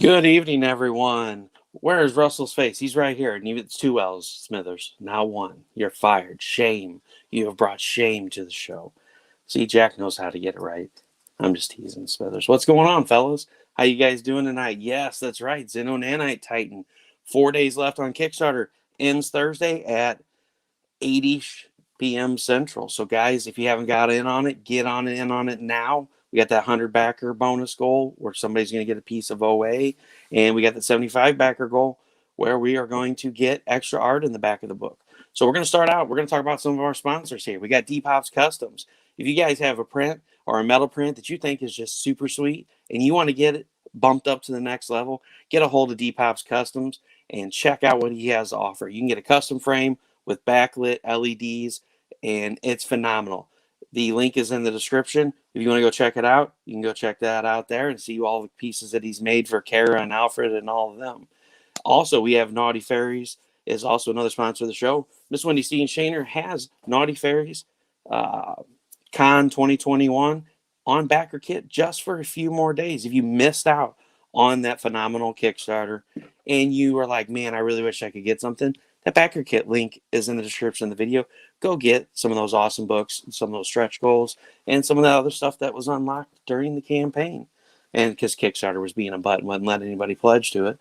Good evening, everyone. Where is Russell's face? He's right here. And even it's two L's, Smithers. Now one. You're fired. Shame. You have brought shame to the show. See, Jack knows how to get it right. I'm just teasing Smithers. What's going on, fellas? How you guys doing tonight? Yes, that's right. Xeno Nanite Titan. 4 days left on Kickstarter. Ends Thursday at 8 p.m. Central. So, guys, if you haven't got in on it, get on in on it now. We got that 100 backer bonus goal where somebody's going to get a piece of OA. And we got the 75 backer goal where we are going to get extra art in the back of the book. So we're going to start out. We're going to talk about some of our sponsors here. We got DPopp Customz. If you guys have a print or a metal print that you think is just super sweet and you want to get it bumped up to the next level, get a hold of DPopp Customz and check out what he has to offer. You can get a custom frame with backlit LEDs, and it's phenomenal. The link is in the description. If you want to go check it out, you can go check that out there and see all the pieces that he's made for Kara and Alfred and all of them. Also, we have Naughty Faeries is also another sponsor of the show. Miss Wendy Steen Shaner has Naughty Faeries Con 2021 on backer kit just for a few more days. If you missed out on that phenomenal Kickstarter and you are like, man, I really wish I could get something, that backer kit link is in the description of the video. Go get some of those awesome books, some of those stretch goals, and some of that other stuff that was unlocked during the campaign. And because Kickstarter was being a butt and wouldn't let anybody pledge to it.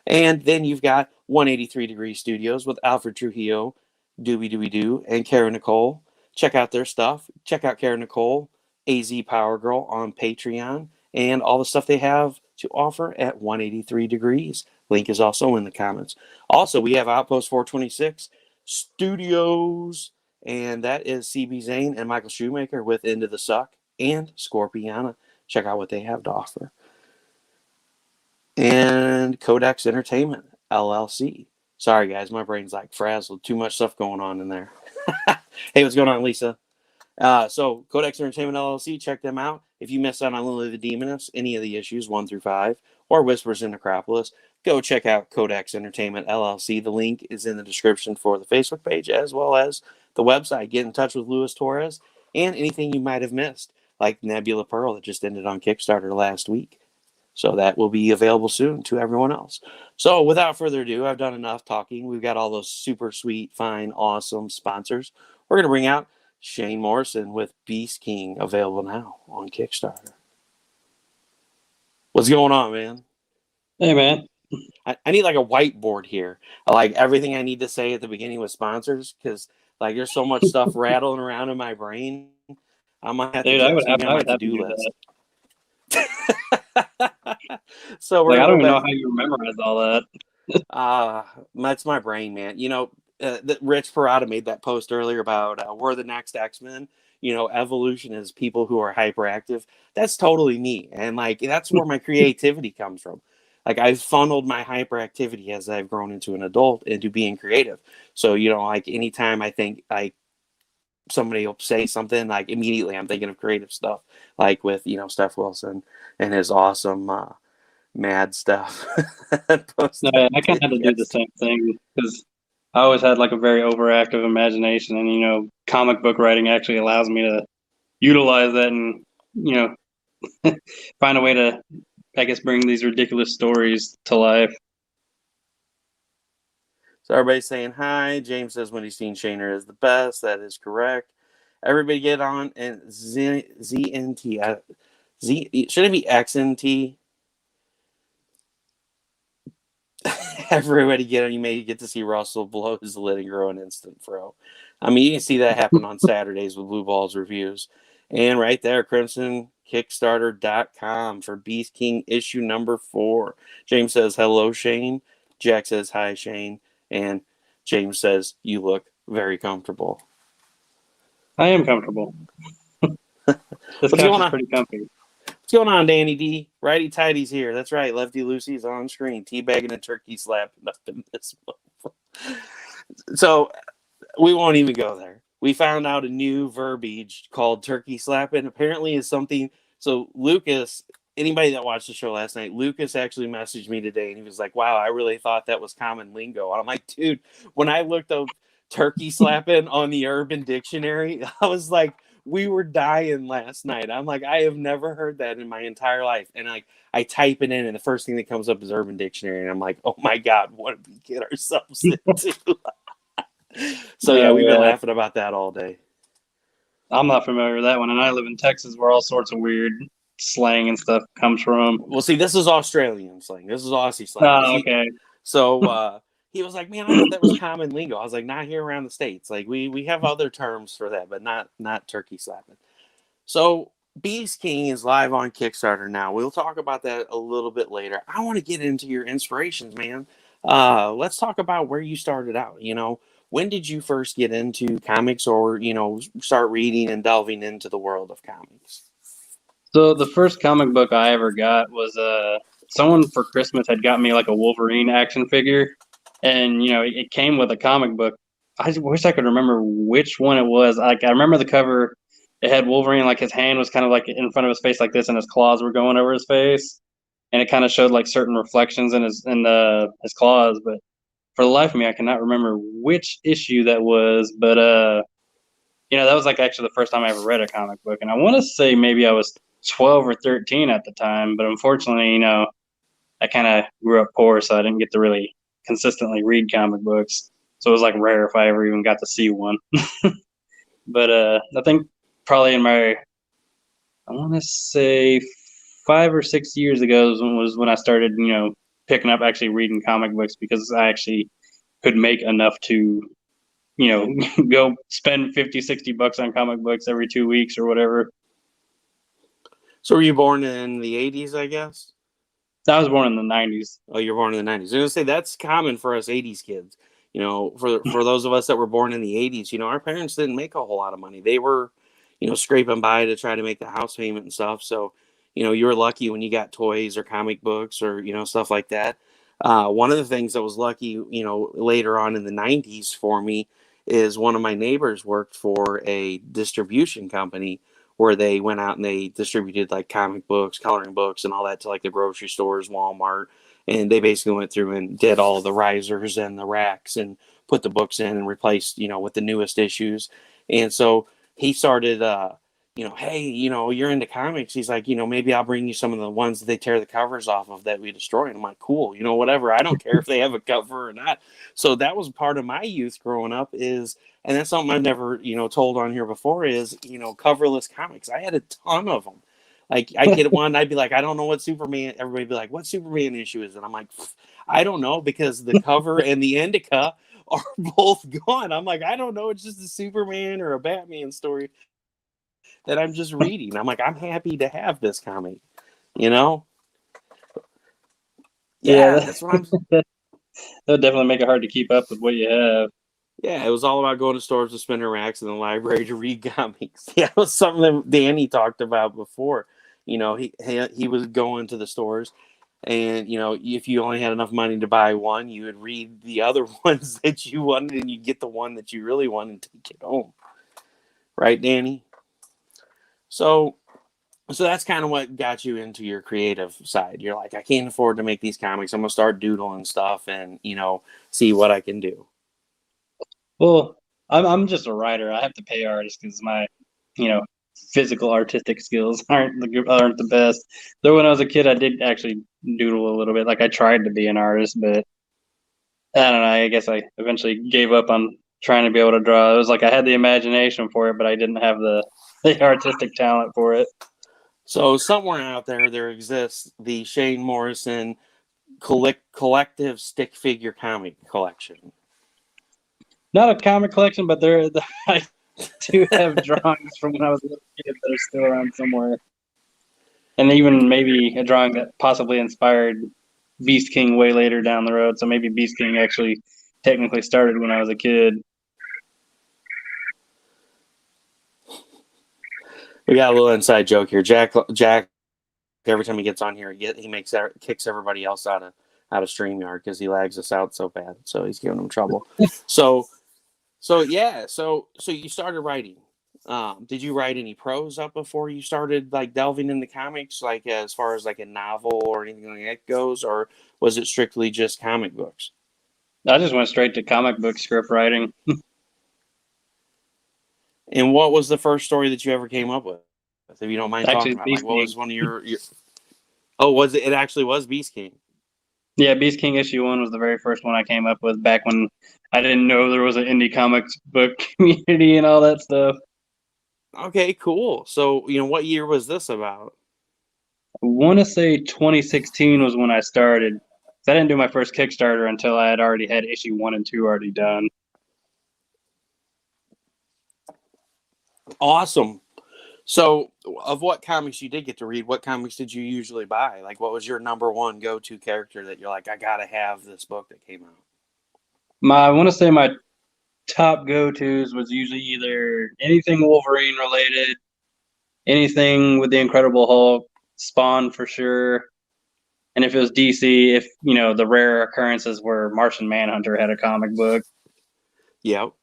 And then you've got 183 Degree Studios with Alfred Trujillo, Doobie Doobie Doo, and Kara Nicole. Check out their stuff. Check out Kara Nicole, AZ Power Girl on Patreon, and all the stuff they have to offer at 183 Degrees. Link is also in the comments. Also, we have Outpost 426 Studios, and that is CB Zane and Michael Shoemaker with Into the Suck and Scorpiana. Check out what they have to offer. And Codex Entertainment LLC. Sorry, guys, my brain's like frazzled. Too much stuff going on in there. Hey, what's going on, Lisa? So Codex Entertainment LLC, check them out. If you missed out on Lily the Demoness, any of the issues 1 through 5, or Whispers in Necropolis, go check out Codex Entertainment LLC. The link is in the description for the Facebook page as well as the website. Get in touch with Luis Torres and anything you might have missed, like Nebula Pearl that just ended on Kickstarter last week. So that will be available soon to everyone else. So without further ado, I've done enough talking. We've got all those super sweet, fine, awesome sponsors. We're going to bring out Shane Morrison with Beast King, available now on Kickstarter. What's going on, man? Hey, man. I need like a whiteboard here. Like everything I need to say at the beginning with sponsors, because like there's so much stuff rattling around in my brain. I might have to get something on my to-do list. So we're like, I don't even know how you memorize all that. That's my brain, man. You know, Rich Parada made that post earlier about we're the next X-Men. You know, evolution is people who are hyperactive. That's totally me, and like that's where my creativity comes from. Like I've funneled my hyperactivity as I've grown into an adult into being creative. So you know, like anytime I think like somebody will say something, like immediately I'm thinking of creative stuff, like with Steph Wilson and his awesome mad stuff. I kind of had to do the same thing because I always had like a very overactive imagination, and comic book writing actually allows me to utilize that and find a way to, I guess, bring these ridiculous stories to life. So everybody's saying hi. James says Wendy Steen Shaner is the best. That is correct. Everybody get on and ZNT. Should it be XNT? Everybody get on. You may get to see Russell blow his lid and grow an instant fro. I mean, you can see that happen on Saturdays with Blue Balls reviews. And right there, CrimsonKickstarter.com for Beast King issue number 4. James says, hello, Shane. Jack says, hi, Shane. And James says, you look very comfortable. I am comfortable. This couch is pretty comfy. What's going on, Danny D? Righty Tighty's here. That's right. Lefty Lucy's on screen. Teabagging a turkey slapping up in this one. So we won't even go there. We found out a new verbiage called turkey slapping. Apparently is something. So Lucas, anybody that watched the show last night, Lucas actually messaged me today and he was like, wow, I really thought that was common lingo. And I'm like, dude, when I looked up turkey slapping on the Urban Dictionary, I was like, we were dying last night. I'm like, I have never heard that in my entire life. And like, I type it in, and the first thing that comes up is Urban Dictionary, and I'm like, oh my god, what did we get ourselves into? So yeah, we've been laughing about that all day. I'm not familiar with that one, and I live in Texas, where all sorts of weird slang and stuff comes from. Well, see, this is Australian slang. This is Aussie slang. Oh, okay. So he was like, "Man, I thought that was common lingo." I was like, "Not here around the States. Like we have other terms for that, but not turkey slapping." So Beast King is live on Kickstarter now. We'll talk about that a little bit later. I want to get into your inspirations, man. Let's talk about where you started out. You know, when did you first get into comics, or start reading and delving into the world of comics? So the first comic book I ever got was someone for Christmas had got me like a Wolverine action figure, and it came with a comic book. I wish I could remember which one it was. Like, I remember the cover. It had Wolverine, like his hand was kind of like in front of his face like this, and his claws were going over his face, and it kind of showed like certain reflections in his claws. But for the life of me, I cannot remember which issue that was. But that was like actually the first time I ever read a comic book, and I want to say maybe I was 12 or 13 at the time. But unfortunately, I kind of grew up poor, so I didn't get to really consistently read comic books. So it was like rare if I ever even got to see one. But I think probably in my, I want to say 5 or 6 years ago was when I started, picking up actually reading comic books, because I actually could make enough to, go spend 50, $60 on comic books every 2 weeks or whatever. So were you born in the 80s, I guess? I was born in the 90s. Oh, you're born in the 90s. I was going to say that's common for us 80s kids. For those of us that were born in the 80s, our parents didn't make a whole lot of money. They were, scraping by to try to make the house payment and stuff. So, you were lucky when you got toys or comic books or, stuff like that. One of the things that was lucky, later on in the 90s for me is one of my neighbors worked for a distribution company where they went out and they distributed like comic books, coloring books, and all that to like the grocery stores, Walmart. And they basically went through and did all the risers and the racks and put the books in and replaced, with the newest issues. And so he started, hey, you're into comics. He's like, maybe I'll bring you some of the ones that they tear the covers off of that we destroy. And I'm like, cool, whatever. I don't care if they have a cover or not. So that was part of my youth growing up and that's something I've never, told on here before is, coverless comics. I had a ton of them. Like I get one, I'd be like, I don't know what Superman. Everybody'd be like, what Superman issue is it? I'm like, I don't know, because the cover and the indica are both gone. I'm like, I don't know. It's just a Superman or a Batman story that I'm just reading. I'm like, I'm happy to have this comic, Yeah, that's what I'm. That would definitely make it hard to keep up with what you have. Yeah, it was all about going to stores to spinner racks in the library to read comics. Yeah, it was something that Danny talked about before. He was going to the stores, and if you only had enough money to buy one, you would read the other ones that you wanted, and you get the one that you really wanted and take it home. Right, Danny? So that's kind of what got you into your creative side. You're like, I can't afford to make these comics. I'm gonna start doodling stuff and see what I can do. Well, I'm just a writer. I have to pay artists because my, physical artistic skills aren't the best. Though when I was a kid, I did actually doodle a little bit. Like, I tried to be an artist, but I don't know. I guess I eventually gave up on trying to be able to draw. It was like I had the imagination for it, but I didn't have the artistic talent for it. So somewhere out there exists the Shane Morrison collective stick figure comic collection. Not a comic collection, but I do have drawings from when I was a little kid that are still around somewhere. And even maybe a drawing that possibly inspired Beast King way later down the road. So maybe Beast King actually technically started when I was a kid. We got a little inside joke here. Jack, every time he gets on here, he kicks everybody else out of StreamYard because he lags us out so bad. So he's giving them trouble. So you started writing. Did you write any prose up before you started like delving into comics, like as far as like a novel or anything like that goes, or was it strictly just comic books? I just went straight to comic book script writing. And what was the first story that you ever came up with? If you don't mind Actually, talking it's about, like, Beast what King. was one of your... Oh, was it? It actually was Beast King. Yeah, Beast King issue 1 was the very first one I came up with back when I didn't know there was an indie comics book community and all that stuff. Okay, cool. So, what year was this about? I want to say 2016 was when I started. 'Cause I didn't do my first Kickstarter until I had already had issue 1 and 2 already done. Awesome. So, of what comics you did get to read, what comics did you usually buy? Like, what was your number one go-to character that you're like, I gotta have this book that came out? I want to say my top go-tos was usually either anything Wolverine related, anything with the Incredible Hulk, Spawn for sure, and if it was DC, if the rare occurrences where Martian Manhunter had a comic book. Yep.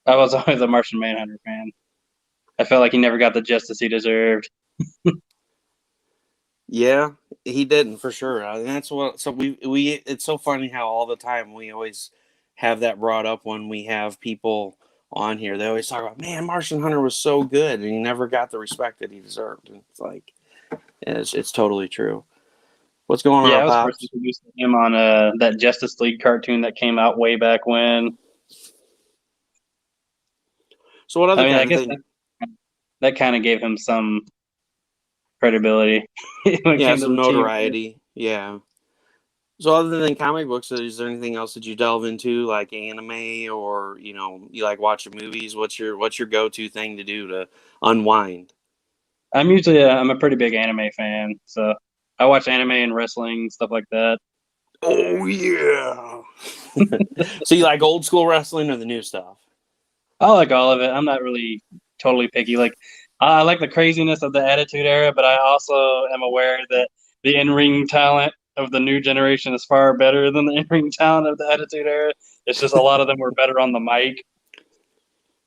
I was always a Martian Manhunter fan. I felt like he never got the justice he deserved. Yeah, he didn't for sure. And that's what. So we. It's so funny how all the time we always have that brought up when we have people on here. They always talk about, man, Martian Hunter was so good, and he never got the respect that he deserved. And it's like, it's totally true. What's going Yeah, on, I was first Pops? introduced to him on that Justice League cartoon that came out way back when. So what I other mean, I kind of guess thing? that kind of gave him some credibility when it Yeah, came to some the team. notoriety. Yeah. So other than comic books, is there anything else that you delve into, like anime, or you like watching movies? What's your go-to thing to do to unwind? I'm a pretty big anime fan, so I watch anime and wrestling stuff like that. Oh yeah. So you like old school wrestling or the new stuff? I like all of it. I'm not really totally picky. Like I like the craziness of the Attitude Era, but I also am aware that the in-ring talent of the new generation is far better than the in-ring talent of the Attitude Era. It's just a lot of them were better on the mic.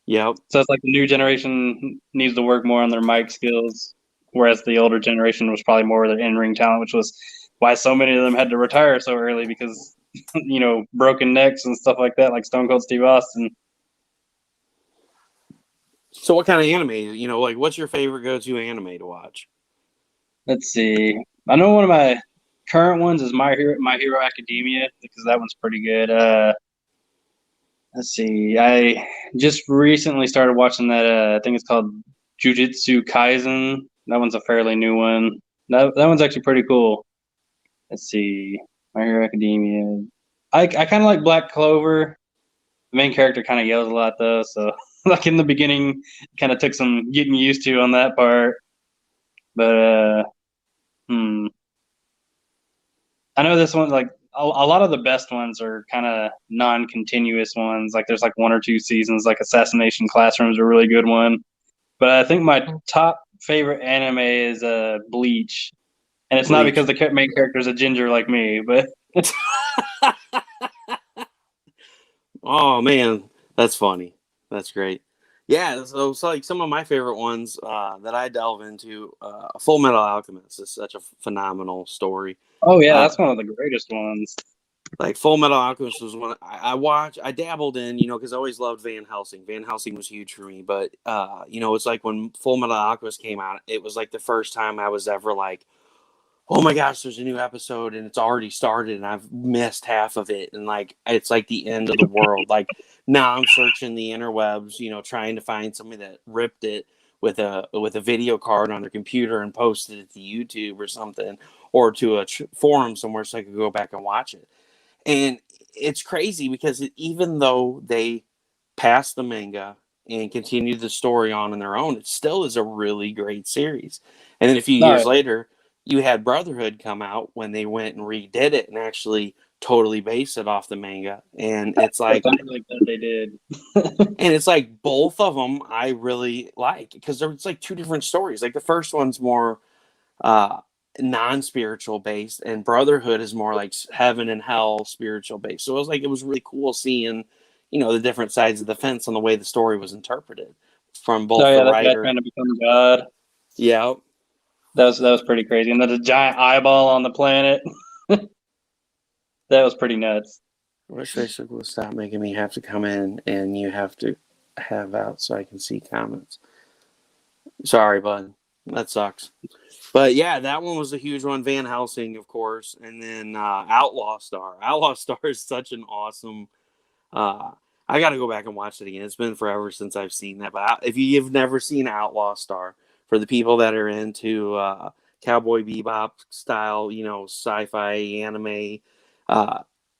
Yep. So it's like the new generation needs to work more on their mic skills, whereas the older generation was probably more of their in-ring talent, which was why so many of them had to retire so early because broken necks and stuff like that, like Stone Cold Steve Austin. So what kind of anime? Like what's your favorite go-to anime to watch? Let's see. I know one of my current ones is My Hero Academia because that one's pretty good. Let's see. I just recently started watching that. I think it's called Jujutsu Kaisen. That one's a fairly new one. That one's actually pretty cool. Let's see. My Hero Academia. I kind of like Black Clover. The main character kind of yells a lot though, so like in the beginning, kind of took some getting used to on that part. But hmm. I know this one, like a lot of the best ones are kind of non-continuous ones. Like there's like 1 or 2 seasons. Like Assassination Classroom is a really good one. But I think my top favorite anime is Bleach, and it's not because Bleach. the main character is a ginger like me, but Oh man, that's funny. That's great. Yeah, so like some of my favorite ones that I delve into, Full Metal Alchemist is such a phenomenal story. oh yeah, Uh, that's one of the greatest ones. like Full Metal Alchemist was one I dabbled in, because I always loved Van Helsing. Van Helsing was huge for me, but it's like when Full Metal Alchemist came out, it was like the first time I was ever like, oh my gosh, there's a new episode and it's already started and I've missed half of it. And like, it's like the end of the world. Like now I'm searching the interwebs, trying to find somebody that ripped it with a video card on their computer and posted it to YouTube or something, or to a forum somewhere so I could go back and watch it. And it's crazy because even though they passed the manga and continued the story on their own, it still is a really great series. And then a few No, years later, you had Brotherhood come out when they went and redid it and actually totally based it off the manga. And it's it's like, like that they did. both of them I really like because there's like two different stories. Like the first one's more uh non-spiritual based, and Brotherhood is more like heaven and hell spiritual based. So it was really cool seeing the different sides of the fence on the way the story was interpreted from Oh both the yeah, that guy writer. trying to become God. Yeah. That was pretty crazy, and then the giant eyeball on the planet. That was pretty nuts. I wish Facebook would stop making me have to come in and you have to have out so I can see comments. Sorry, bud. That sucks. But yeah, that one was a huge one. Van Helsing, of course, and then Outlaw Star. Outlaw Star is such an awesome. I got to go back and watch it again. It's been forever since I've seen that. But if you've never seen Outlaw Star, for the people that are into Cowboy Bebop style, sci-fi anime,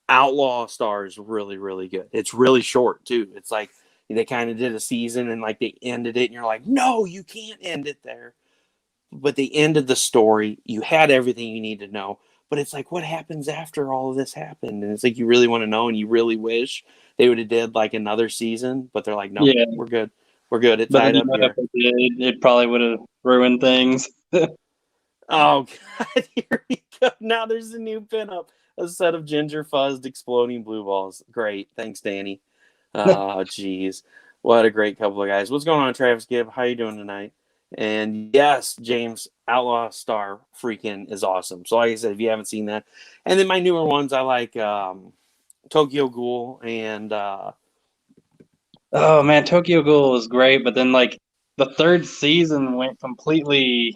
Outlaw Star is really, really good. It's really short too. It's like they kind of did a season and like they ended it, and you're like, no, you can't end it there. But they ended the story. You had everything you need to know. But it's like, what happens after all of this happened? And it's like you really want to know, and you really wish they would have did like another season. But they're like, nope, Yeah, we're good. We're good. It but then tied up if here. it did, it probably would have ruined things. Oh God, here we go. Now there's a new pinup. A set of ginger fuzzed exploding blue balls. Great. Thanks, Danny. Oh, geez. What a great couple of guys. What's going on, Travis Gibb? How you doing tonight? And yes, James, Outlaw Star freaking is awesome. So like I said, if you haven't seen that. And then my newer ones, I like Tokyo Ghoul and Oh man, Tokyo Ghoul was great, but then like the third season went completely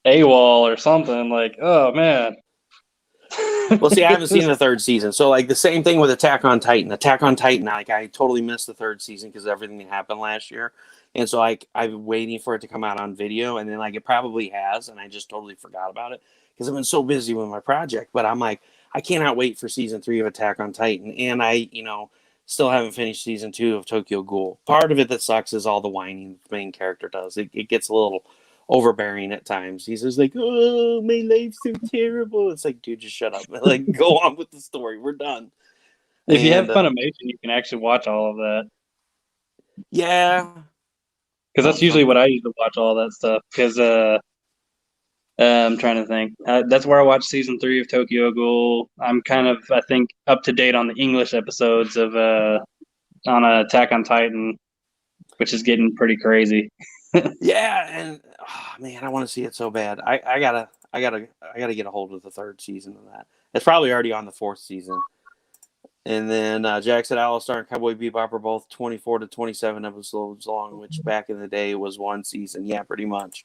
AWOL or something. Like, oh man. well, see, I haven't seen the third season. So like the same thing with Attack on Titan. Attack on Titan, like I totally missed the third season because of everything that happened last year. And so like I've been waiting for it to come out on video, and then like it probably has, and I just totally forgot about it because I've been so busy with my project. But I'm like, I cannot wait for season 3 of Attack on Titan. And I, still haven't finished season 2 of Tokyo Ghoul. Part of it that sucks is all the whining the main character does. It gets a little overbearing at times. He's just like, "Oh, my life's so terrible." It's like, dude, just shut up. Like, go on with the story. We're done. If you have And Funimation, you can actually watch all of that. yeah, Because that's usually Funny. what I use to watch all that stuff. Because I'm trying to think. That's where I watched season 3 of Tokyo Ghoul. I'm kind of, I think, up to date on the English episodes of on Attack on Titan, which is getting pretty crazy. Yeah, and man, I want to see it so bad. I gotta get a hold of the third season of that. It's probably already on the 4th season. And then Jack said Outlaw Star and Cowboy Bebop are both 24 to 27 episodes long, which back in the day was one season. Yeah, pretty much.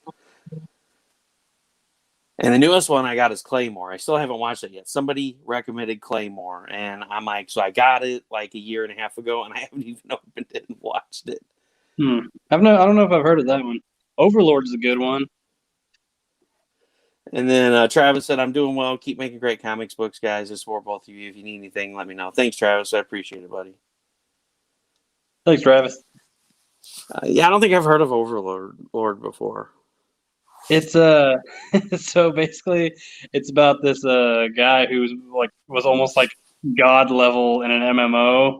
And the newest one I got is Claymore. I still haven't watched it yet. Somebody recommended Claymore, and I'm like, so I got it like a year and a half ago, and I haven't even opened it and watched it. I don't know if I've heard of that one. Overlord's a good one. And then Travis said, I'm doing well. Keep making great comics books, guys. This is for both of you. If you need anything, let me know. Thanks, Travis. I appreciate it, buddy. Thanks, Travis. Yeah, I don't think I've heard of Overlord before. It's so basically it's about this guy who's like was almost like god level in an MMO,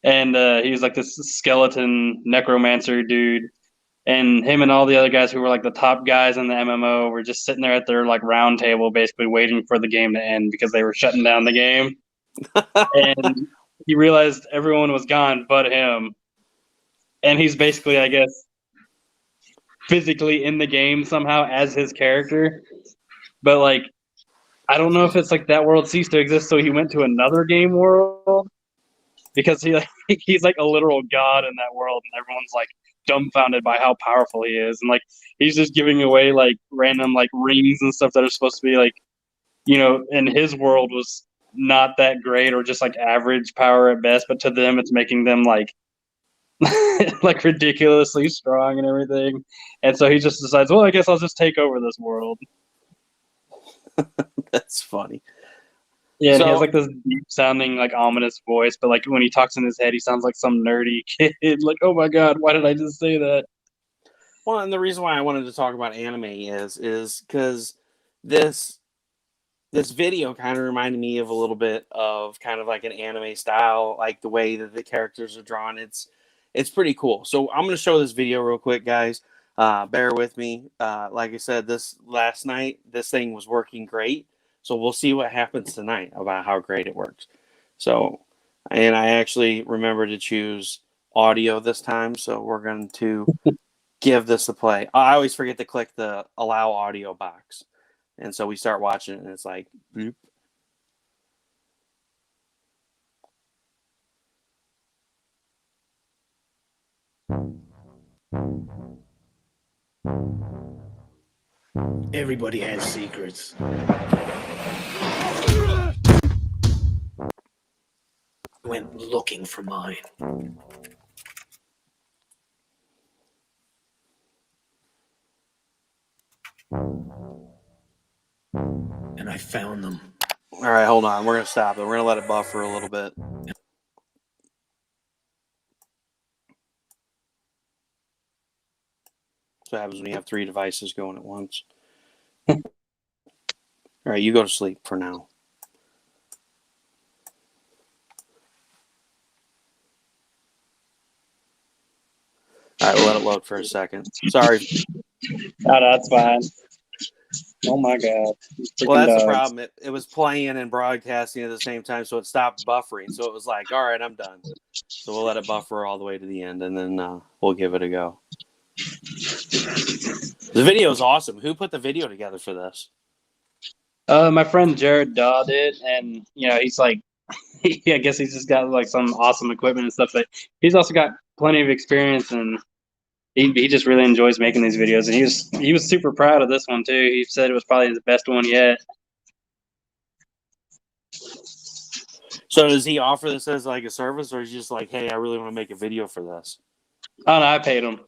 and he was like this skeleton necromancer dude, and him and all the other guys who were like the top guys in the MMO were just sitting there at their like round table basically waiting for the game to end because they were shutting down the game. And he realized everyone was gone but him, and he's basically, I guess, physically in the game somehow as his character, but like I don't know if it's like that world ceased to exist, so he went to another game world because he's like a literal god in that world, and everyone's like dumbfounded by how powerful he is, and like he's just giving away like random like rings and stuff that are supposed to be like, in his world was not that great or just like average power at best, but to them it's making them like like ridiculously strong and everything. And so he just decides, well, I guess I'll just take over this world. That's funny. Yeah, and he has So, like this deep sounding, like ominous voice, but like when he talks in his head, he sounds like some nerdy kid. Like, oh my god, why did I just say that? well, and the reason why I wanted to talk about anime is because this video kind of reminded me of a little bit of kind of like an anime style, like the way that the characters are drawn. It's pretty cool. So I'm going to show this video real quick, guys. Bear with me. Like I said, this last night, this thing was working great. So we'll see what happens tonight about how great it works. So, and I actually remember to choose audio this time. So we're going to give this a play. I always forget to click the allow audio box. And so we start watching it, and it's like, boop. Everybody has secrets. I went looking for mine. And I found them. All right, hold on. We're gonna stop it. We're gonna let it buffer a little bit. That's what happens when you have 3 devices going at once. All right, you go to sleep for now. All right, we'll let it load for a second. Sorry. Oh, that's fine. Oh my god. Well, that's Dogs. the problem. It was playing and broadcasting at the same time, so it stopped buffering. So it was like, all right, I'm done. So we'll let it buffer all the way to the end, and then we'll give it a go. The video is awesome. Who put the video together for this? My friend Jared Daw did, and he's like, I guess he's just got like some awesome equipment and stuff. But he's also got plenty of experience, and he just really enjoys making these videos. And he was super proud of this one too. He said it was probably the best one yet. So does he offer this as like a service, or is he just like, hey, I really want to make a video for this? Oh no, I paid him.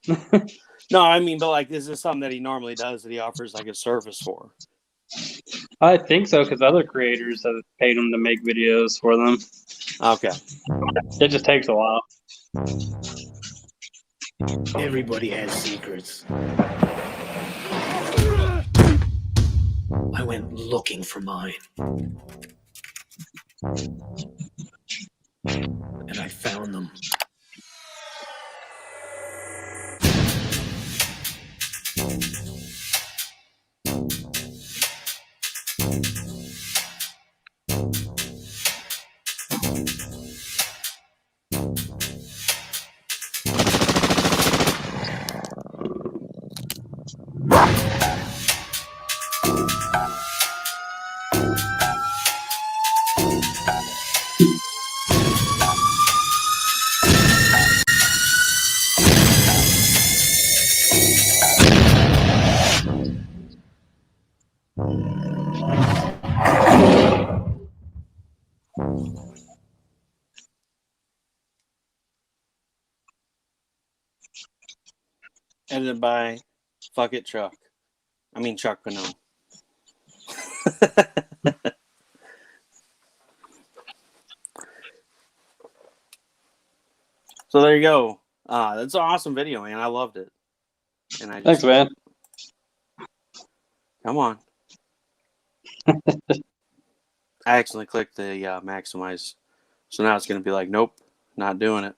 No, I mean, but like, is this something that he normally does that he offers like a service for? I think so, because other creators have paid him to make videos for them. Okay. It just takes a while. Everybody has secrets. I went looking for mine. And I found them. Edited by Fuck It Chuck. I mean Chuck Pano. So there you go. That's an awesome video, man. I loved it. And Thanks, man. Come on. I accidentally clicked the maximize. So now it's going to be like, nope, not doing it.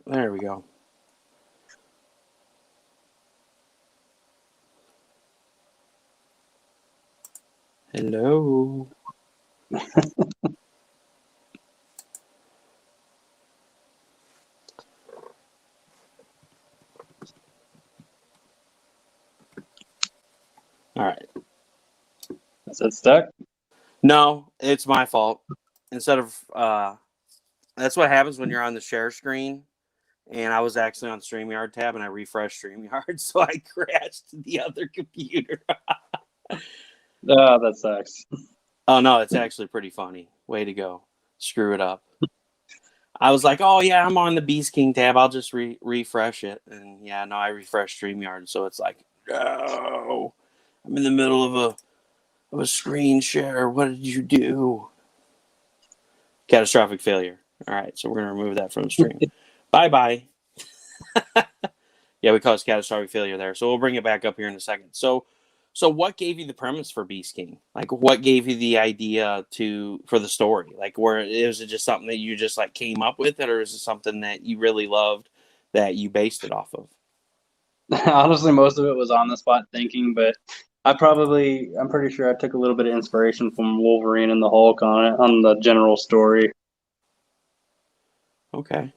There we go. Hello. All right. Is it stuck? No, it's my fault. Instead of that's what happens when you're on the share screen. And I was actually on StreamYard tab, and I refreshed StreamYard, so I crashed the other computer. Oh, that sucks. Oh no, it's actually pretty funny. Way to go. Screw it up. I was like, oh yeah, I'm on the Beast King tab. I'll just refresh it. And yeah, no, I refreshed StreamYard, so it's like, no, I'm in the middle of a screen share. What did you do? Catastrophic failure. All right, so we're gonna remove that from the stream. Bye. Yeah, we caused catastrophic failure there. So we'll bring it back up here in a second. So what gave you the premise for Beast King? Like, what gave you the idea for the story? Like, was it just something that you just like came up with it, or is it something that you really loved that you based it off of? Honestly, most of it was on the spot thinking, but I'm pretty sure I took a little bit of inspiration from Wolverine and the Hulk on the general story. Okay.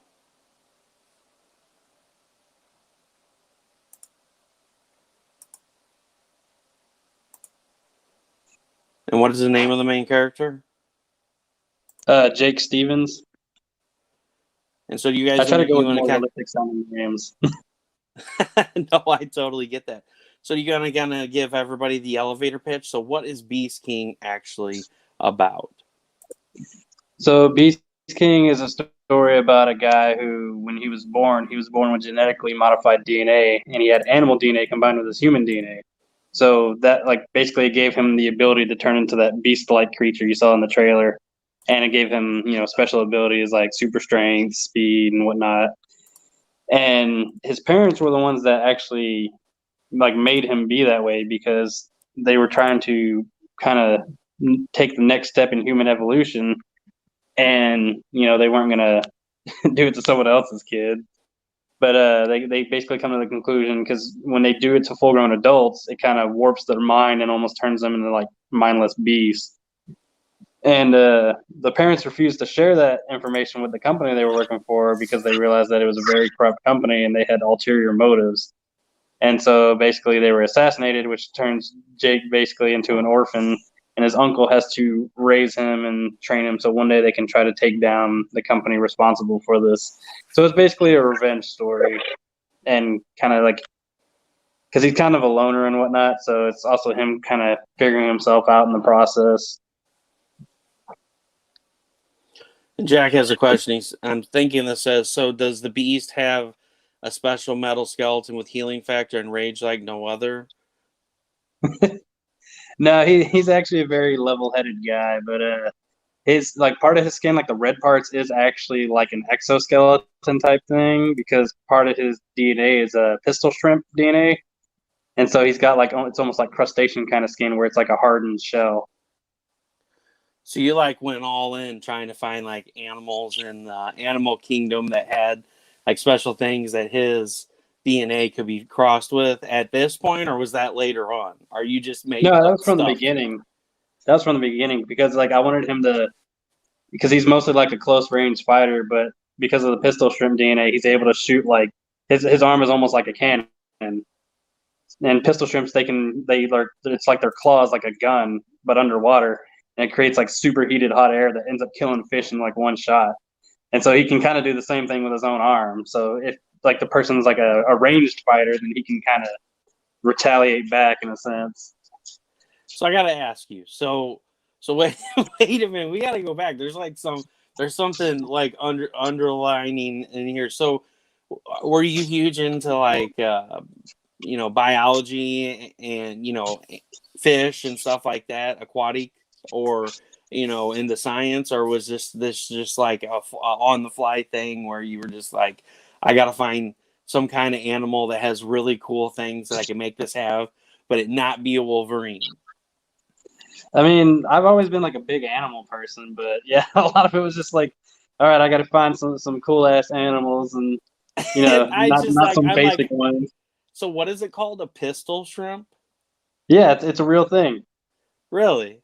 And what is the name of the main character? Jake Stevens. And so do you I guys try to go you with want to more kind realistic sounding names. No, I totally get that. So you're gonna give everybody the elevator pitch. So what is Beast King actually about? So Beast King is a story about a guy who, when he was born with genetically modified DNA, and he had animal DNA combined with his human DNA. So that like basically gave him the ability to turn into that beast-like creature you saw in the trailer, and it gave him special abilities like super strength, speed, and whatnot. And his parents were the ones that actually like made him be that way because they were trying to kind of take the next step in human evolution, and they weren't gonna do it to someone else's kid. But they basically come to the conclusion because when they do it to full grown adults, it kind of warps their mind and almost turns them into like mindless beasts. And the parents refused to share that information with the company they were working for because they realized that it was a very corrupt company and they had ulterior motives. And so basically they were assassinated, which turns Jake basically into an orphan, and his uncle has to raise him and train him so one day they can try to take down the company responsible for this. So it's basically a revenge story, and kind of like, because he's kind of a loner and whatnot, so it's also him kind of figuring himself out in the process. Jack has a question. I'm thinking that says, so does the Beast have a special metal skeleton with healing factor and rage like no other? No, he's actually a very level-headed guy, but his like part of his skin, like the red parts, is actually like an exoskeleton type thing because part of his DNA is a pistol shrimp DNA, and so he's got like it's almost like crustacean kind of skin where it's like a hardened shell. So you like went all in trying to find like animals in the animal kingdom that had like special things that his DNA could be crossed with at this point, or was that later on? Are you just No, making that up was from the stuff? beginning. That was from the beginning because like I wanted him to, because he's mostly like a close range fighter, but because of the pistol shrimp DNA, he's able to shoot like his arm is almost like a cannon. And pistol shrimps, it's like their claws like a gun, but underwater, and it creates like superheated hot air that ends up killing fish in like one shot. And so he can kind of do the same thing with his own arm. So if like the person's like a ranged fighter, then he can kind of retaliate back in a sense. So I got to ask you. So wait, wait a minute. We got to go back. There's something like underlining in here. So were you huge into like biology and fish and stuff like that, aquatic, or into science, or was this just like a on the fly thing where you were just like, I gotta find some kind of animal that has really cool things that I can make this have, but it not be a Wolverine? I mean, I've always been like a big animal person, but yeah, a lot of it was just like, all right, I got to find some cool ass animals, and I just not like some I'm basic like, ones. so what is it called? A pistol shrimp? Yeah, it's a real thing. Really?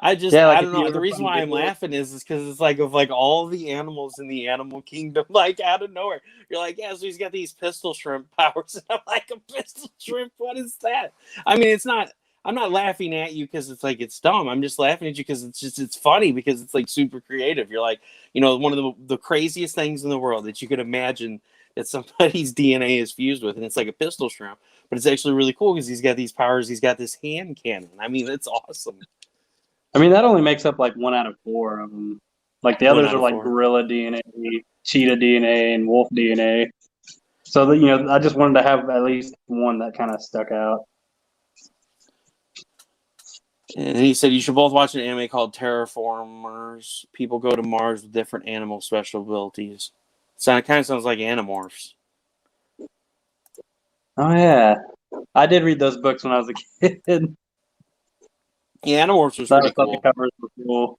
I Yeah, like don't if you know. The ever reason find why I'm videos. laughing is because it's like of like all the animals in the animal kingdom, like out of nowhere. You're like, yeah, so he's got these pistol shrimp powers. And I'm like, a pistol shrimp? What is that? I mean, it's not. I'm not laughing at you because it's like it's dumb. I'm just laughing at you because it's funny because it's like super creative. You're like, one of the craziest things in the world that you could imagine that somebody's DNA is fused with, and it's like a pistol shrimp. But it's actually really cool because he's got these powers. He's got this hand cannon. I mean, it's awesome. I mean, that only makes up like 1 out of 4 of them. Like the One others out are of like four. gorilla DNA, cheetah DNA, and wolf DNA. So that I just wanted to have at least one that kind of stuck out. And he said you should both watch an anime called Terraformers. People go to Mars with different animal special abilities. So it kind of sounds like Animorphs. Oh yeah, I did read those books when I was a kid. Yeah, Animorphs was I pretty just thought the cool. covers were cool.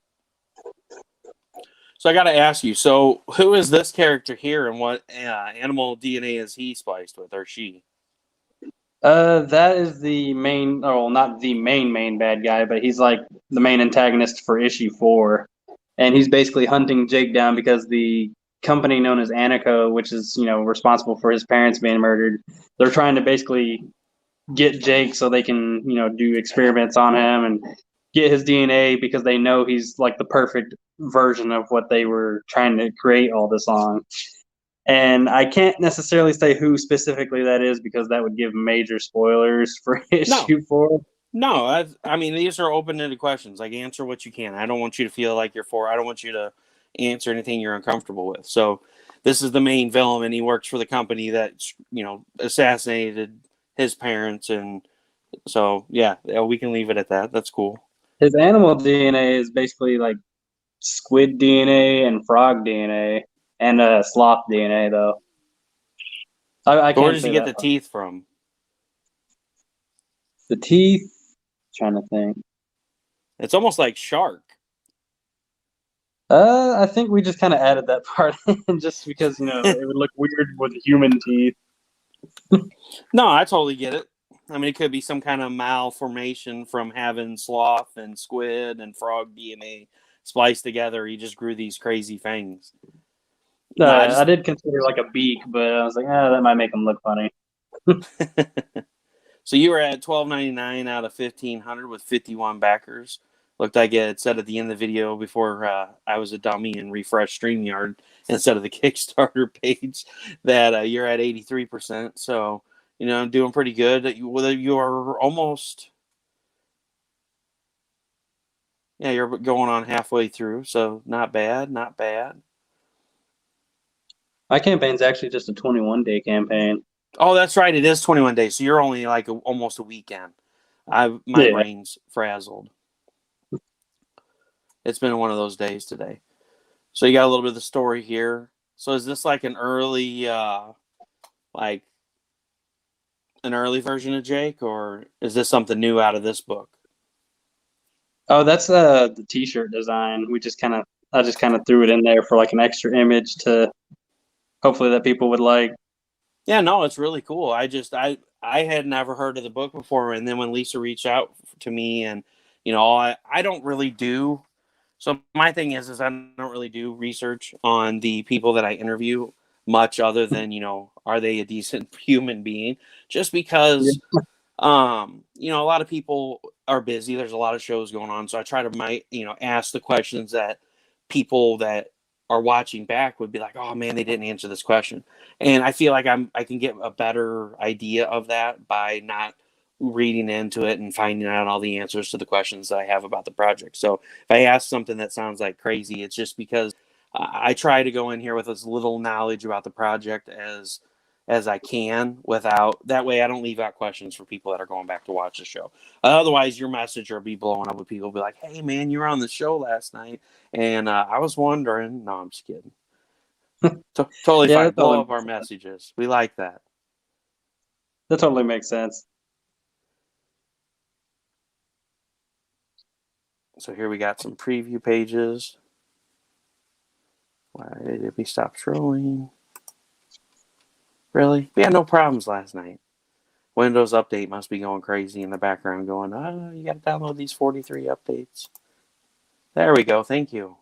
So I got to ask you. So who is this character here, and what animal DNA is he spliced with, or she? That is the main, or well, not the main bad guy, but he's like the main antagonist for issue 4, and he's basically hunting Jake down because the company known as Anico, which is responsible for his parents being murdered, they're trying to basically get Jake so they can do experiments on him and get his DNA because they know he's like the perfect version of what they were trying to create all this on. And I can't necessarily say who specifically that is because that would give major spoilers for issue 4. No, I mean, these are open-ended questions. Like, answer what you can. I don't want you to feel like I don't want you to answer anything you're uncomfortable with. So this is the main villain, and he works for the company that, assassinated his parents. And so, yeah, we can leave it at that. That's cool. His animal DNA is basically like squid DNA and frog DNA and sloth DNA, though. I So where can't does say he get that. the teeth from? The teeth? Trying to think. It's almost like shark. I think we just kind of added that part in just because, it would look weird with human teeth. No, I totally get it. I mean, it could be some kind of malformation from having sloth and squid and frog DNA spliced together. He just grew these crazy fangs. No, I did consider like a beak, but I was like, that might make him look funny. So you were at $12.99 out of 1,500 with 51 backers. Looked like it said at the end of the video before I was a dummy and refreshed StreamYard instead of the Kickstarter page that you're at 83%. So, I'm doing pretty good. You are almost, you're going on halfway through. So not bad, not bad. My campaign's actually just a 21-day campaign. Oh, that's right. It is 21 days. So you're only like almost a weekend. My brain's frazzled. It's been one of those days today. So you got a little bit of the story here. So is this like an early version of Jake, or is this something new out of this book? Oh, that's the t-shirt design. I just kind of threw it in there for like an extra image to hopefully that people would like. Yeah, no, it's really cool. I had never heard of the book before, and then when Lisa reached out to me, and I don't really do. So my thing is I don't really do research on the people that I interview much other than, are they a decent human being? Just because, a lot of people are busy. There's a lot of shows going on. So I try to, ask the questions that people that are watching back would be like, oh man, they didn't answer this question. And I feel like I can get a better idea of that by not reading into it and finding out all the answers to the questions that I have about the project. So if I ask something that sounds like crazy, it's just because I try to go in here with as little knowledge about the project as I can, without that way I don't leave out questions for people that are going back to watch the show. Otherwise, your message will be blowing up with people be like, hey man, you were on the show last night and I was wondering. No, I'm just kidding. Totally fine. Blow up our messages. We like that. That totally makes sense. So here we got some preview pages. Why did we stop scrolling? Really? We had no problems last night. Windows Update must be going crazy in the background going, oh, you got to download these 43 updates. There we go. Thank you.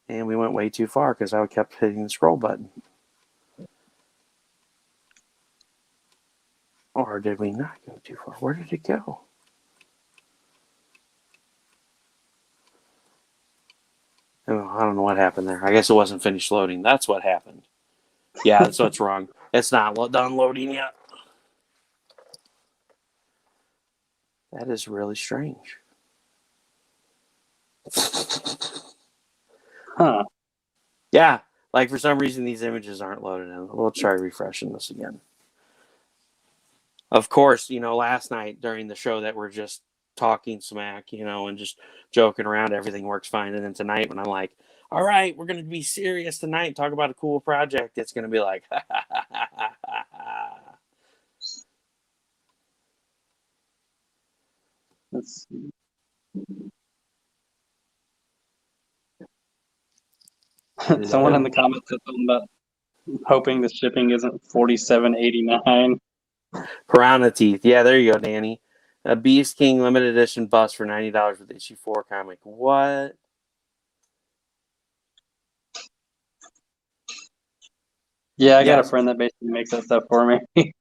And we went way too far because I kept hitting the scroll button. Or did we not go too far? Where did it go? Oh, I don't know what happened there. I guess it wasn't finished loading. That's what happened. Yeah, that's what's wrong. It's not done loading yet. That is really strange. Huh. Yeah, like for some reason these images aren't loaded in. We'll try refreshing this again. Of course, last night during the show that we're just talking smack, and just joking around, everything works fine. And then tonight when I'm like, all right, we're going to be serious tonight, talk about a cool project, it's going to be like, Let's see. Someone in the comments said something about hoping the shipping isn't $47.89. Piranha Teeth. Yeah, there you go, Danny. A Beast King limited edition bust for $90 with issue 4 comic. What? Yeah, I got a friend that basically makes that stuff for me.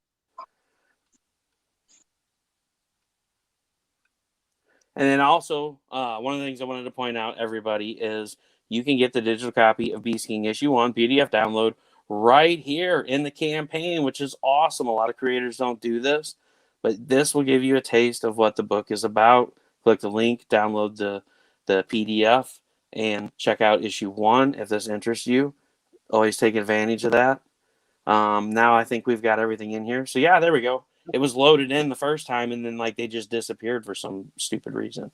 And then also, one of the things I wanted to point out, everybody, is you can get the digital copy of Beast King issue 1 PDF download right here in the campaign, which is awesome. A lot of creators don't do this, but this will give you a taste of what the book is about. Click the link, download the PDF, and check out issue 1 if this interests you. Always take advantage of that. Now I think we've got everything in here. So yeah, there we go. It was loaded in the first time, and then like they just disappeared for some stupid reason.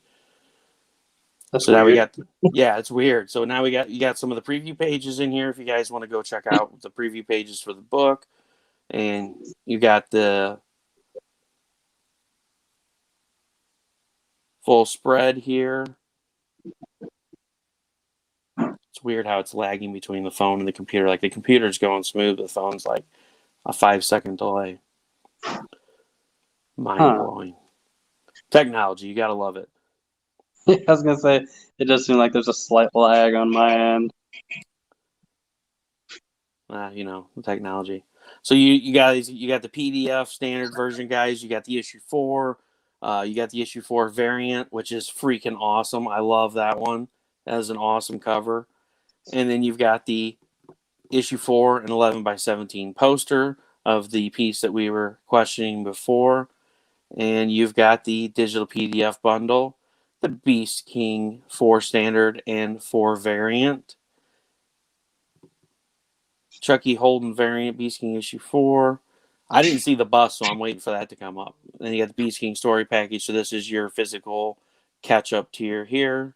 That's so now weird. we got, yeah, it's weird. So now you got some of the preview pages in here if you guys want to go check out the preview pages for the book, and you got the full spread here. It's weird how it's lagging between the phone and the computer. Like the computer's going smooth, the phone's like a 5-second delay. Mind blowing. Technology, you gotta love it. I was gonna say it does seem like there's a slight lag on my end. Technology. So you guys, you got the PDF standard version, guys. You got the issue 4. You got the issue 4 variant, which is freaking awesome. I love that one. That is an awesome cover. And then you've got the issue 4 and 11x17 poster of the piece that we were questioning before. And you've got the digital PDF bundle, the Beast King 4 standard and 4 variant. Chucky Holden variant, Beast King issue 4. I didn't see the bust, so I'm waiting for that to come up. Then you got the Beast King story package. So this is your physical catch-up tier here.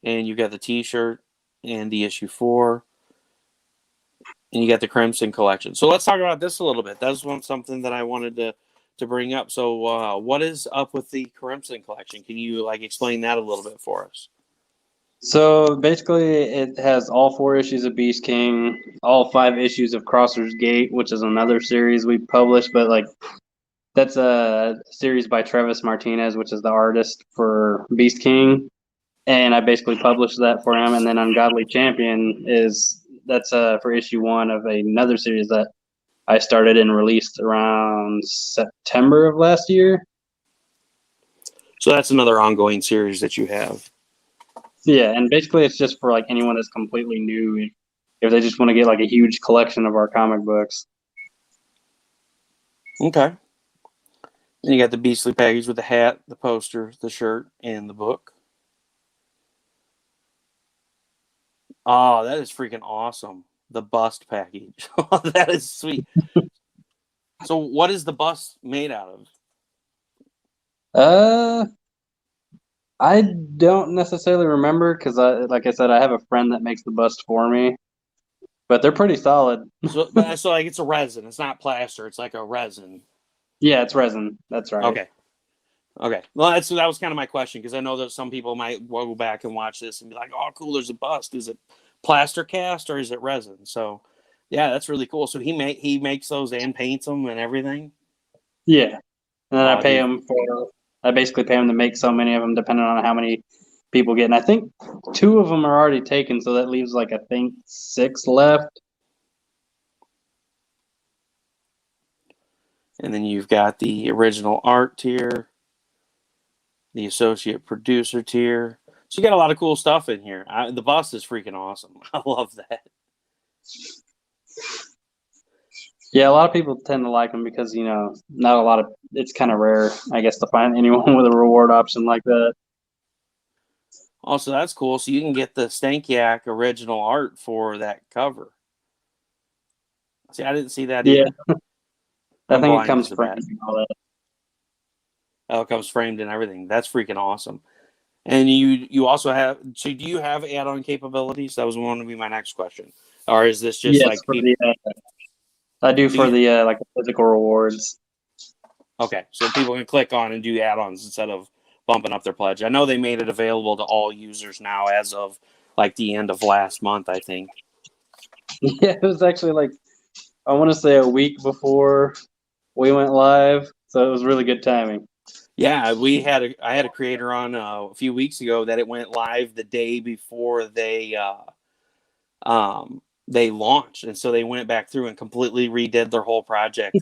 And you got the t-shirt and the issue 4. And you got the Crimson collection. So let's talk about this a little bit. That's something that I wanted to bring up. So what is up with the Crimson collection? Can you explain that a little bit for us? So basically, it has all 4 issues of Beast King, all 5 issues of Crosser's Gate, which is another series we published, but that's a series by Travis Martinez, which is the artist for Beast King, and I basically published that for him. And then Ungodly Champion that's for issue 1 of another series that I started and released around September of last year. So that's another ongoing series that you have. Yeah, and basically it's just for anyone that's completely new, if they just want to get a huge collection of our comic books. Okay. Then you got the Beastly package with the hat, the poster, the shirt, and the book. Oh, that is freaking awesome. The bust package. That is sweet. So what is the bust made out of? I don't necessarily remember because, like I said, I have a friend that makes the bust for me, but they're pretty solid. So it's a resin. It's not plaster. It's like a resin. Yeah, it's resin. That's right. Okay. Well, that was kind of my question because I know that some people might go back and watch this and be like, "Oh, cool! There's a bust. Is it plaster cast or is it resin?" So, yeah, that's really cool. So he makes those and paints them and everything. Yeah, and then I basically pay him to make so many of them, depending on how many people get. And I think 2 of them are already taken, so that leaves I think 6 left. And then you've got the original art tier, the associate producer tier. So you got a lot of cool stuff in here. The bust is freaking awesome. I love that. Yeah, a lot of people tend to like them because, not a lot of, it's kind of rare, I guess, to find anyone with a reward option like that. Also, that's cool. So you can get the Stankiak original art for that cover. See, I didn't see that either. I think it comes framed and all that. Oh, it comes framed and everything. That's freaking awesome. And you also have, so do you have add-on capabilities? That was going to be my next question. Or is this just I do for the physical rewards. Okay, so people can click on and do add-ons instead of bumping up their pledge. I know they made it available to all users now as of the end of last month, I think. Yeah, it was actually I want to say a week before we went live, so it was really good timing. Yeah, I had a creator on a few weeks ago that it went live the day before they launched, and so they went back through and completely redid their whole project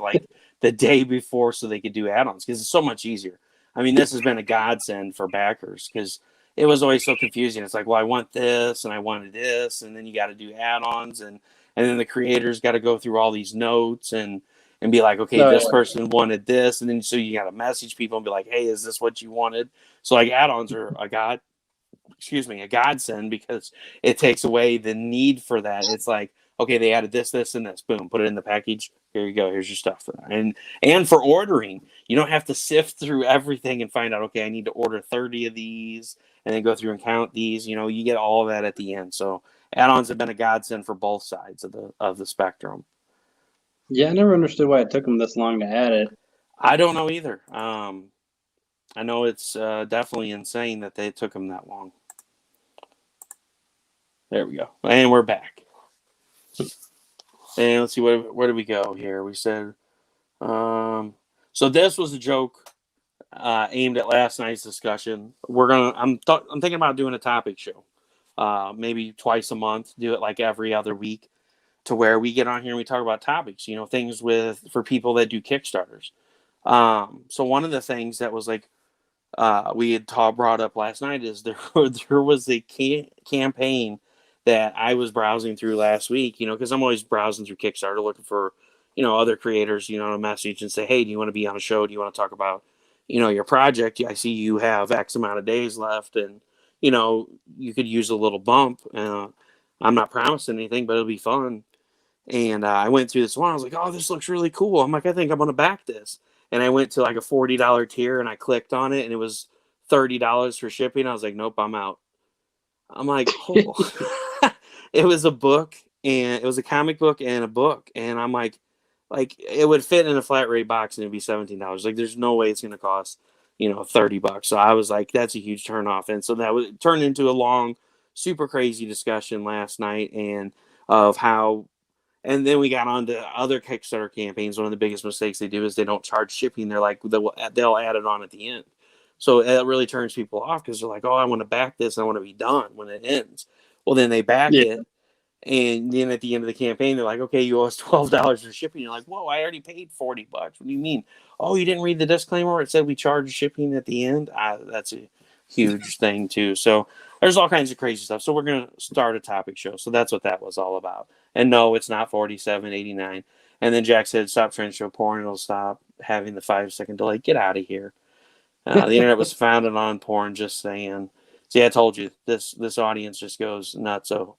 the day before so they could do add-ons because it's so much easier. I mean, this has been a godsend for backers because it was always so confusing. It's like, well, I want this and I wanted this, and then you got to do add-ons, and then the creators got to go through all these notes and be like, okay, Oh, this yeah. person wanted this, and then so you got to message people and be like, hey, is this what you wanted? So like add-ons are a godsend because it takes away the need for that. It's like, okay, they added this, this, and this. Boom, put it in the package. Here you go. Here's your stuff. And for ordering, you don't have to sift through everything and find out, okay, I need to order 30 of these and then go through and count these. You know, you get all of that at the end. So add-ons have been a godsend for both sides of the spectrum. Yeah, I never understood why it took them this long to add it. I don't know either. I know it's definitely insane that they took them that long. There we go. And we're back. And let's see, where did we go here? We said, so this was a joke aimed at last night's discussion. I'm thinking about doing a topic show, maybe twice a month. Do it like every other week, to where we get on here and we talk about topics. You know, things for people that do Kickstarters. So one of the things that was like we had brought up last night is there was a campaign that I was browsing through last week, you know, because I'm always browsing through Kickstarter looking for, you know, other creators, you know, to message and say, hey, do you want to be on a show? Do you want to talk about, you know, your project? I see you have X amount of days left and, you know, you could use a little bump. I'm not promising anything, but it'll be fun. And I went through this one. I was like, oh, this looks really cool. I'm like, I think I'm going to back this. And I went to like a $40 tier and I clicked on it and it was $30 for shipping. I was like, nope, I'm out. I'm like, oh. It was a book and it was a comic book and a book. And I'm like it would fit in a flat rate box and it'd be $17. Like there's no way it's going to cost, you know, $30. So I was like, that's a huge turn off. And so that would turn into a long, super crazy discussion last night and of how. And then we got on to other Kickstarter campaigns. One of the biggest mistakes they do is they don't charge shipping. They're like, they'll add it on at the end. So it really turns people off because they're like, oh, I want to back this. I want to be done when it ends. Well, then they back Yeah. it. And then at the end of the campaign, they're like, okay, you owe us $12 for shipping. You're like, whoa, I already paid $40. What do you mean? Oh, you didn't read the disclaimer where it said we charge shipping at the end? That's a huge thing, too. So there's all kinds of crazy stuff. So we're going to start a topic show. So that's what that was all about. And no, it's not 47.89. And then Jack said, stop trying to show porn. It'll stop having the 5-second delay. Get out of here. The internet was founded on porn, just saying. See, I told you, this audience just goes nuts. So,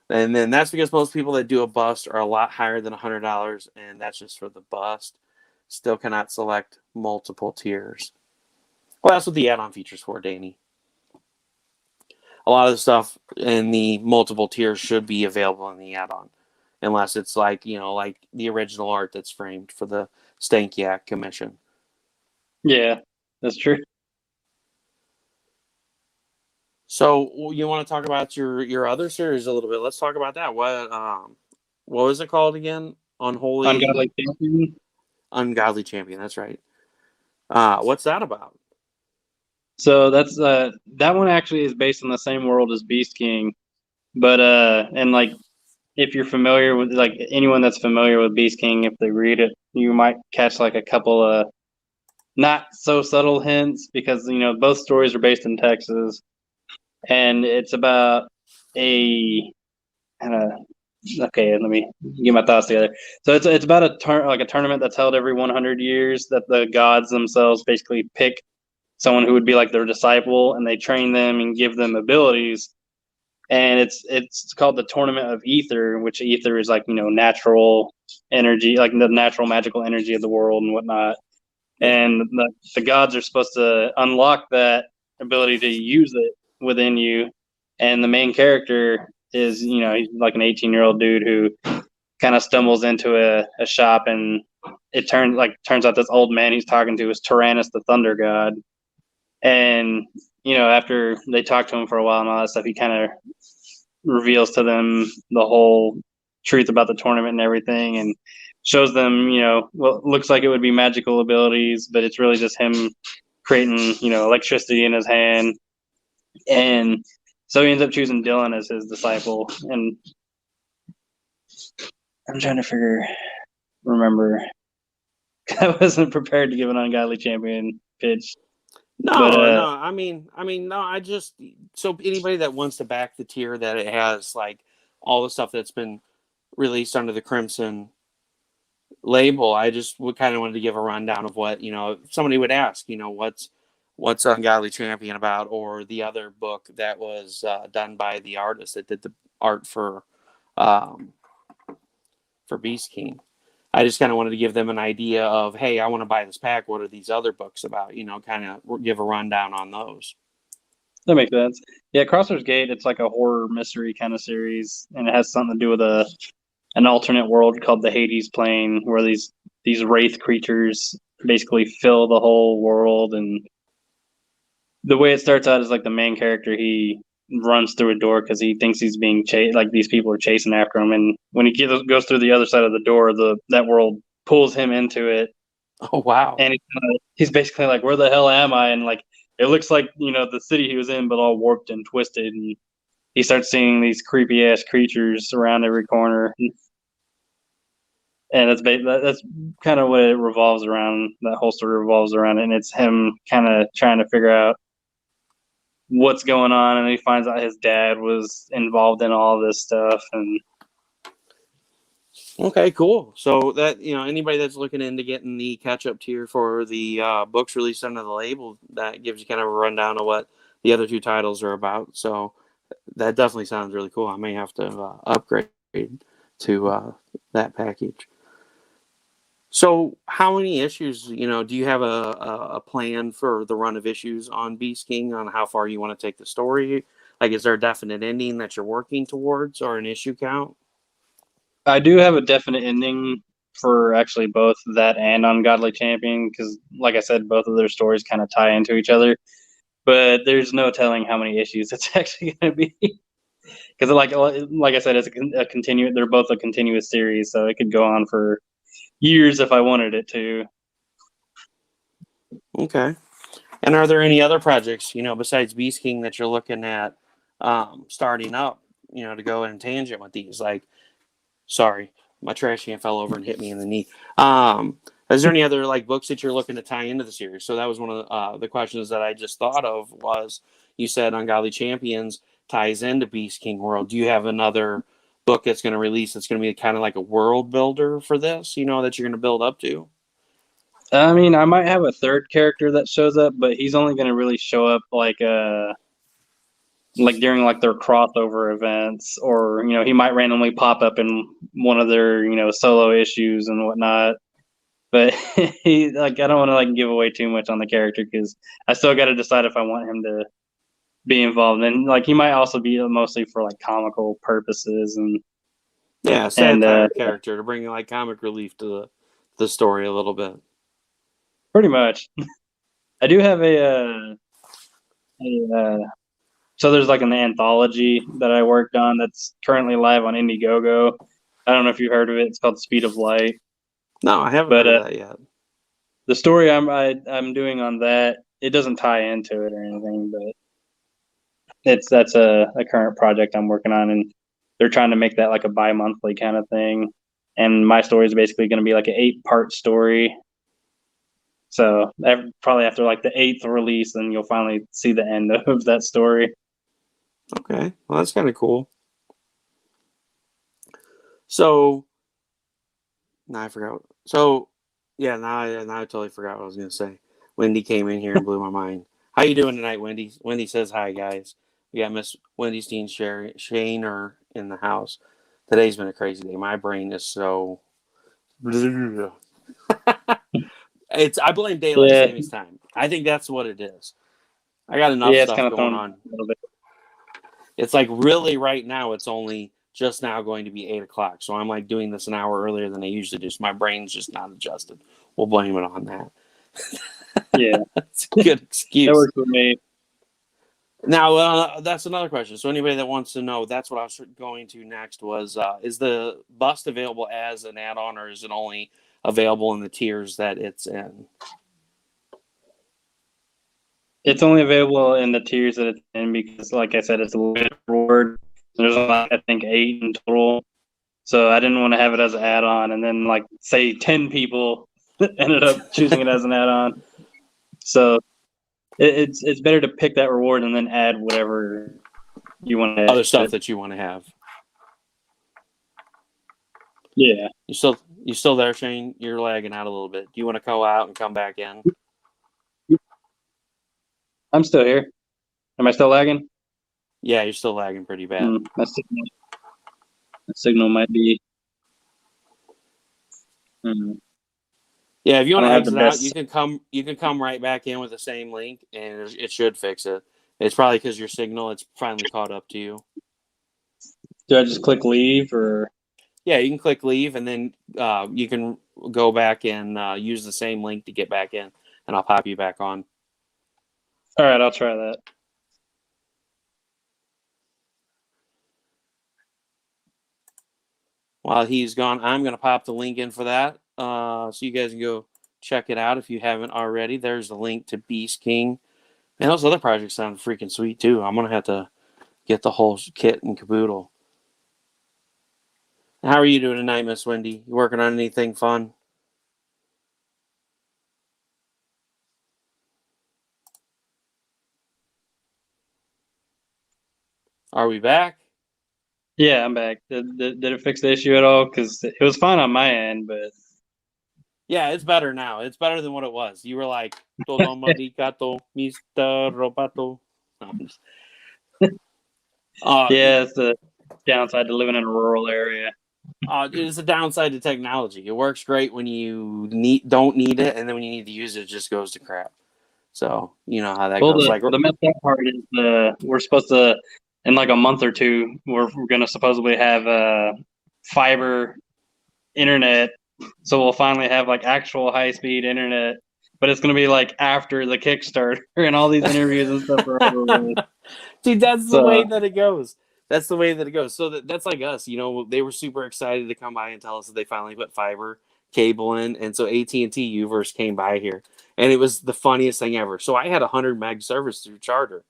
and then that's because most people that do a bust are a lot higher than $100, and that's just for the bust. Still cannot select multiple tiers. Well, that's what the add-on features for, Danny. A lot of the stuff in the multiple tiers should be available in the add-on, unless it's like, you know, like the original art that's framed for the Stank Yak commission. Yeah, that's true. So you want to talk about your other series a little bit? Let's talk about that. What was it called again? Ungodly Champion. Ungodly Champion. That's right. What's that about? So that's that one actually is based on the same world as Beast King, but and like if you're familiar with like anyone that's familiar with Beast King, if they read it, you might catch like a couple of not so subtle hints because you know both stories are based in Texas, and it's about a okay. Let me get my thoughts together. So it's about a tournament that's held every 100 years that the gods themselves basically pick someone who would be like their disciple, and they train them and give them abilities. And it's called the Tournament of Ether, which ether is like, you know, natural energy, like the natural magical energy of the world and whatnot. And the gods are supposed to unlock that ability to use it within you. And the main character is, you know, he's like an 18-year-old dude who kind of stumbles into a shop, and it turns out this old man he's talking to is Tyrannus the Thunder God. And, you know, after they talk to him for a while and all that stuff, he kind of reveals to them the whole truth about the tournament and everything, and shows them, you know, well, it looks like it would be magical abilities, but it's really just him creating, you know, electricity in his hand. And so he ends up choosing Dylan as his disciple. And I'm trying to remember. I wasn't prepared to give an Ungodly Champion pitch. But No. No. I just so anybody that wants to back the tier that it has like all the stuff that's been released under the Crimson label. I just would kind of wanted to give a rundown of what if somebody would ask, what's Ungodly Champion about, or the other book that was done by the artist that did the art um, for Beast King. I just kind of wanted to give them an idea of, hey, I want to buy this pack. What are these other books about? Kind of give a rundown on those. that makes sense. Yeah, Crossroads Gate, it's like a horror mystery kind of series, and it has something to do with an alternate world called the Hades Plane, where these wraith creatures basically fill the whole world. And the way it starts out is like the main character, he runs through a door because he thinks he's being chased, like these people are chasing after him. And when he goes through the other side of the door, that world pulls him into it. Oh, wow. And he's basically like, where the hell am I? And like, it looks like, the city he was in, but all warped and twisted. And he starts seeing these creepy ass creatures around every corner. And that's kind of what it revolves around. That whole story revolves around it. And it's him kind of trying to figure out what's going on. And he finds out his dad was involved in all this stuff. And okay, cool. So that, anybody that's looking into getting the catch-up tier for the books released under the label, that gives you kind of a rundown of what the other two titles are about. So that definitely sounds really cool. I may have to upgrade to that package. So how many issues, do you have a plan for the run of issues on Beast King, on how far you want to take the story? Like, is there a definite ending that you're working towards, or an issue count? I do have a definite ending for actually both that and Ungodly Champion, because like I said, both of their stories kind of tie into each other. But there's no telling how many issues it's actually going to be. Because like I said, it's a continue. They're both a continuous series, so it could go on for years if I wanted it to. Okay. And are there any other projects, besides Beast King that you're looking at starting up, to go in tangent with these? Like, sorry, my trash can fell over and hit me in the knee. Is there any other like books that you're looking to tie into the series? So that was one of the questions that I just thought of. Was you said Ungodly Champions ties into Beast King World? Do you have another book that's going to release that's going to be kind of like a world builder for this? That you're going to build up to? I mean, I might have a third character that shows up, but he's only going to really show up like during like their crossover events, or he might randomly pop up in one of their solo issues and whatnot. But I don't want to like give away too much on the character, because I still got to decide if I want him to be involved. And like, he might also be mostly for like comical purposes and satire character to bring like comic relief to the story a little bit. Pretty much. I do have so there's like an anthology that I worked on that's currently live on Indiegogo. I don't know if you've heard of it. It's called Speed of Light. No, I haven't heard of that yet. The story I'm doing on that, it doesn't tie into it or anything, but that's a current project I'm working on, and they're trying to make that like a bi-monthly kind of thing. And my story is basically going to be like an 8-part story. So probably after like the 8th release, then you'll finally see the end of that story. Okay, well, that's kind of cool. So, now I forgot. So, yeah, now I totally forgot what I was going to say. Wendy came in here and blew my mind. How you doing tonight, Wendy? Wendy says hi, guys. We got Miss Wendy Steen Shane in the house. Today's been a crazy day. My brain is so... I blame daylight savings time. I think that's what it is. I got enough stuff going on. It's like really right now it's only just now going to be 8 o'clock. So I'm like doing this an hour earlier than I usually do. So my brain's just not adjusted. We'll blame it on that. Yeah. It's a good excuse. That works for me. Now, that's another question. So anybody that wants to know, that's what I was going to next was, is the bust available as an add-on, or is it only available in the tiers that it's in? It's only available in the tiers that it's in because, like I said, it's a limited reward. There's like, I think 8 in total. So I didn't want to have it as an add-on, and then like say 10 people ended up choosing it as an add-on. So It's better to pick that reward and then add whatever you want to add. Other stuff that you want to have. Yeah. You still there, Shane? You're lagging out a little bit. Do you want to go out and come back in? I'm still here. Am I still lagging? Yeah, you're still lagging pretty bad. My signal might be. Yeah, if you want to exit out, best... you can come right back in with the same link, and it should fix it. It's probably because your signal it's finally caught up to you. Do I just click leave or? Yeah, you can click leave, and then you can go back and use the same link to get back in, and I'll pop you back on. All right, I'll try that. While he's gone, I'm going to pop the link in for that, so you guys can go check it out if you haven't already. There's the link to Beast King. And those other projects sound freaking sweet, too. I'm going to have to get the whole kit and caboodle. How are you doing tonight, Miss Wendy? You working on anything fun? Are we back? Yeah, I'm back. Did it fix the issue at all? Because it was fine on my end, but... Yeah, it's better now. It's better than what it was. You were like, Todo Maricato, Mr. Robato. Yeah, it's the downside to living in a rural area. It is a downside to technology. It works great when you don't need it, and then when you need to use it, it just goes to crap. So, you know how that goes. The messed up part is we're supposed to, in like a month or two, we're going to supposedly have fiber internet. So we'll finally have like actual high-speed internet. But it's going to be like after the Kickstarter and all these interviews and stuff are over with. Dude, that's the way that it goes. That's the way that it goes. So that's like us. You know, they were super excited to come by and tell us that they finally put fiber cable in. And so AT&T Uverse came by here. And it was the funniest thing ever. So I had 100 meg service through Charter.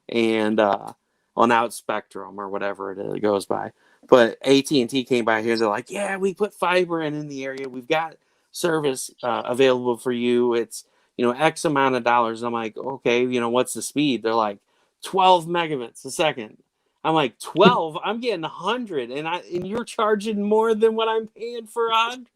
And now it's Spectrum or whatever it goes by. But AT&T came by here. They're like, yeah, we put fiber in the area. We've got service available for you. It's, you know, X amount of dollars. I'm like, okay, you know, what's the speed? They're like 12 megabits a second. I'm like, 12? I'm getting 100, and you're charging more than what I'm paying for 100.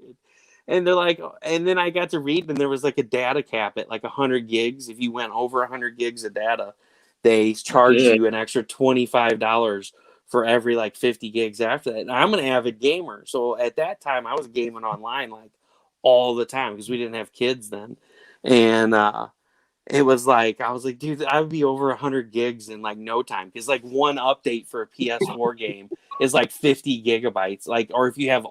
And they're like, and then I got to read, and there was like a data cap at like 100 gigs. If you went over 100 gigs of data, they charge you an extra $25 for every like 50 gigs after that. And I'm an avid gamer. So at that time, I was gaming online like all the time because we didn't have kids then. And it was like, I was like, dude, I would be over 100 gigs in like no time. Because like one update for a PS4 game is like 50 gigabytes. Like, or if you have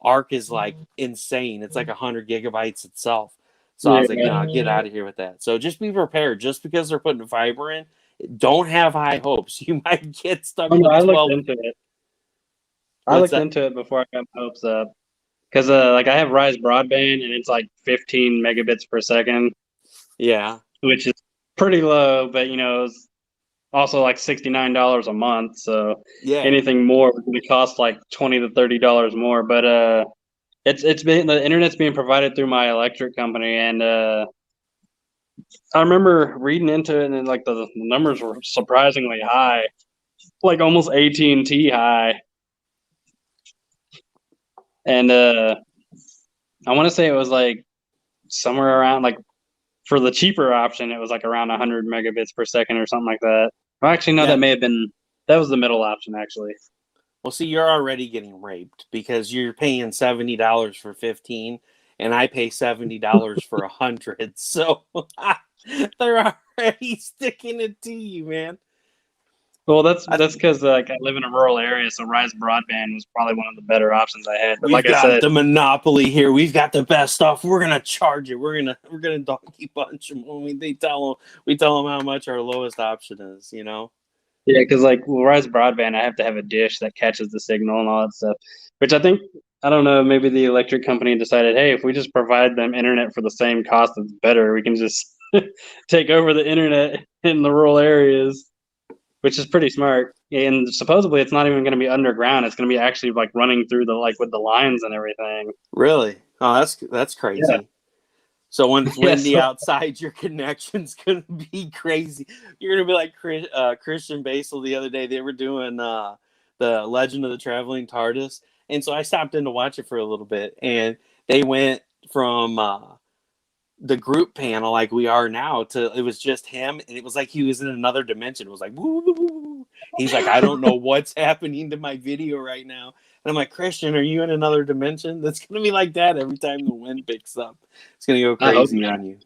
Arc is like insane. It's like 100 gigabytes itself. So I was like, no, get out of here with that. So just be prepared. Just because they're putting fiber in, don't have high hopes. You might get stuck with 12. I looked into it. I looked into it before I got my hopes up. Because like I have Rise Broadband and it's like 15 megabits per second. Yeah. Which is pretty low, but you know, it's also like $69 a month. So anything more would cost like $20 to $30 more. But the internet's being provided through my electric company, and I remember reading into it, and like the numbers were surprisingly high, like almost AT&T high. And I want to say it was like somewhere around like for the cheaper option, it was like around 100 megabits per second or something like that. Well, actually, no, that was the middle option actually. Well, see, you're already getting raped because you're paying $70 for 15, and I pay $70 for 100. So they're already sticking it to you, man. Well, that's because like I live in a rural area, so Rise Broadband was probably one of the better options I had. But We've got the monopoly here. We've got the best stuff. We're gonna charge it. We're gonna donkey punch them when we tell them how much our lowest option is. You know. Yeah, because like Rise Broadband, I have to have a dish that catches the signal and all that stuff. Which I don't know, maybe the electric company decided, hey, if we just provide them internet for the same cost, it's better. We can just take over the internet in the rural areas. Which is pretty smart. And supposedly it's not even going to be underground. It's going to be actually like running through with the lines and everything. Really? Oh, that's crazy. Yeah. So when it's Yeah, windy so- outside, your connection's gonna be crazy. You're gonna be like Christian Basel the other day. They were doing the Legend of the Traveling TARDIS, and so I stopped in to watch it for a little bit, and they went from the group panel like we are now to it was just him, and it was like he was in another dimension. It was like woo, woo, woo. He's like, I don't know what's happening to my video right now, and I'm like, Christian, are you in another dimension? That's gonna be like that every time the wind picks up. It's gonna go I hope crazy not. on you.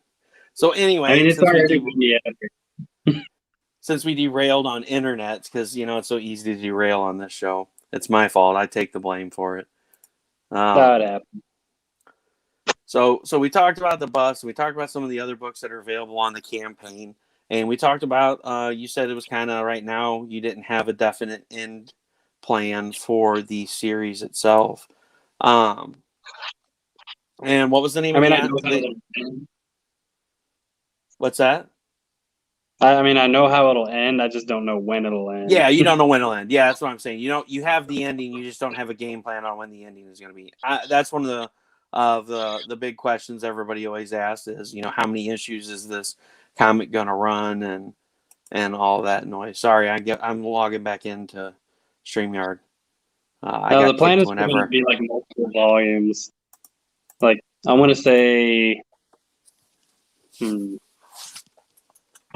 So anyway, I mean, it's already windy out here. since we derailed on internet, because it's so easy to derail on this show. It's my fault. I take the blame for it. That happened. So we talked about the bus. We talked about some of the other books that are available on the campaign, and we talked about. You said it was kind of right now you didn't have a definite end plan for the series itself. And what was the name I of mean, what's that? I mean, I know how it'll end. I just don't know when it'll end. Yeah, you don't know when it'll end. Yeah, that's what I'm saying. You have the ending. You just don't have a game plan on when the ending is going to be. That's one of the big questions everybody always asks is, how many issues is this comic going to run and all that noise. Sorry, I'm logging back into StreamYard. I No, got the plan kicked is for them to whenever. be like multiple volumes. Like, I want to say,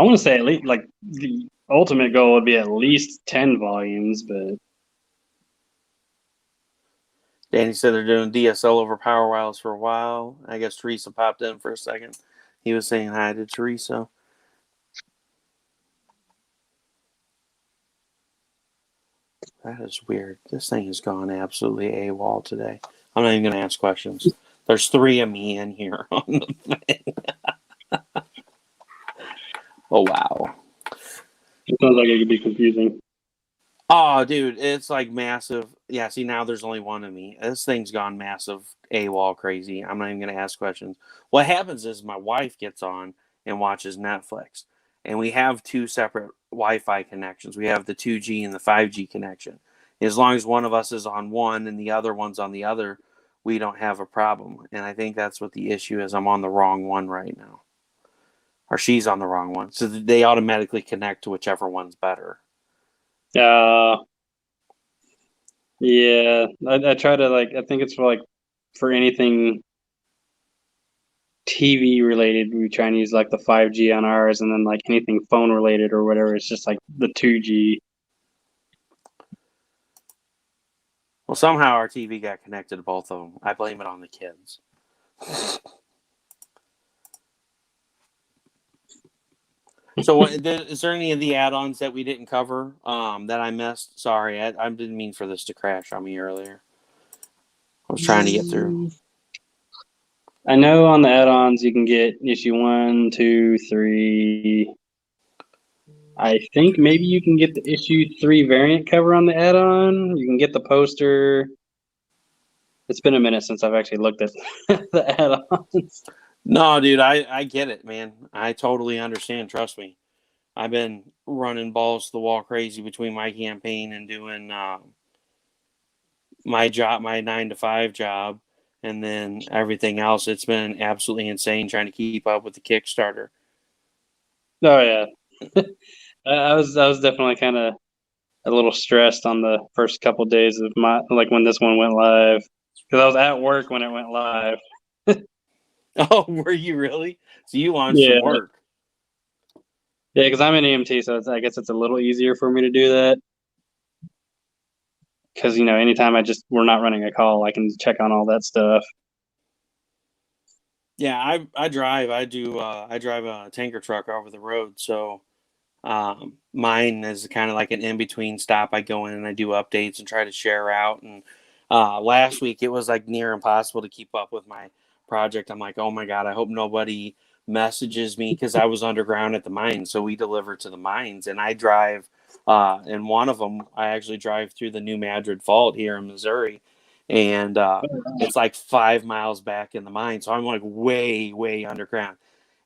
at least like the ultimate goal would be at least 10 volumes, but Danny said they're doing DSL over Power Wireless for a while. I guess Teresa popped in for a second. He was saying hi to Teresa. That is weird. This thing has gone absolutely AWOL today. I'm not even going to ask questions. There's 3 of me in here on the thing. Oh, wow. it sounds like it could be confusing. Oh, dude, it's like massive. Yeah, see, now there's only 1 of me. This thing's gone massive AWOL crazy. I'm not even going to ask questions. What happens is my wife gets on and watches Netflix, and we have 2 separate Wi-Fi connections. We have the 2G and the 5G connection. As long as one of us is on one and the other one's on the other, we don't have a problem. And I think that's what the issue is. I'm on the wrong one right now. Or she's on the wrong one. So they automatically connect to whichever one's better. Yeah, I try to I think it's for anything TV related, we try and use like the 5G on ours, and then like anything phone related or whatever, it's just like the 2G. Well, somehow our TV got connected to both of them. I blame it on the kids. So, is there any of the add-ons that we didn't cover that I missed? Sorry, I didn't mean for this to crash on me earlier. I was trying to get through. I know on the add-ons you can get issue 1, 2, 3. I think maybe you can get the issue 3 variant cover on the add-on. You can get the poster. It's been a minute since I've actually looked at the add-ons. No, dude, I get it, man. I totally understand. Trust me. I've been running balls to the wall crazy between my campaign and doing my job, my 9 to 5 job, and then everything else. It's been absolutely insane trying to keep up with the Kickstarter. Oh yeah, I was definitely kind of a little stressed on the first couple days of my when this one went live, because I was at work when it went live. Oh, were you really? So you launched Yeah. from work. Yeah, because I'm an EMT, so I guess it's a little easier for me to do that. Because anytime we're not running a call, I can check on all that stuff. Yeah, I drive. I drive a tanker truck over the road, so mine is kind of like an in-between stop. I go in and I do updates and try to share out. And last week it was like near impossible to keep up with my project. I'm like, oh my God, I hope nobody messages me, because I was underground at the mines. So we deliver to the mines, and I drive. And one of them, I actually drive through the New Madrid Fault here in Missouri, and it's like 5 miles back in the mine. So I'm like way, way underground.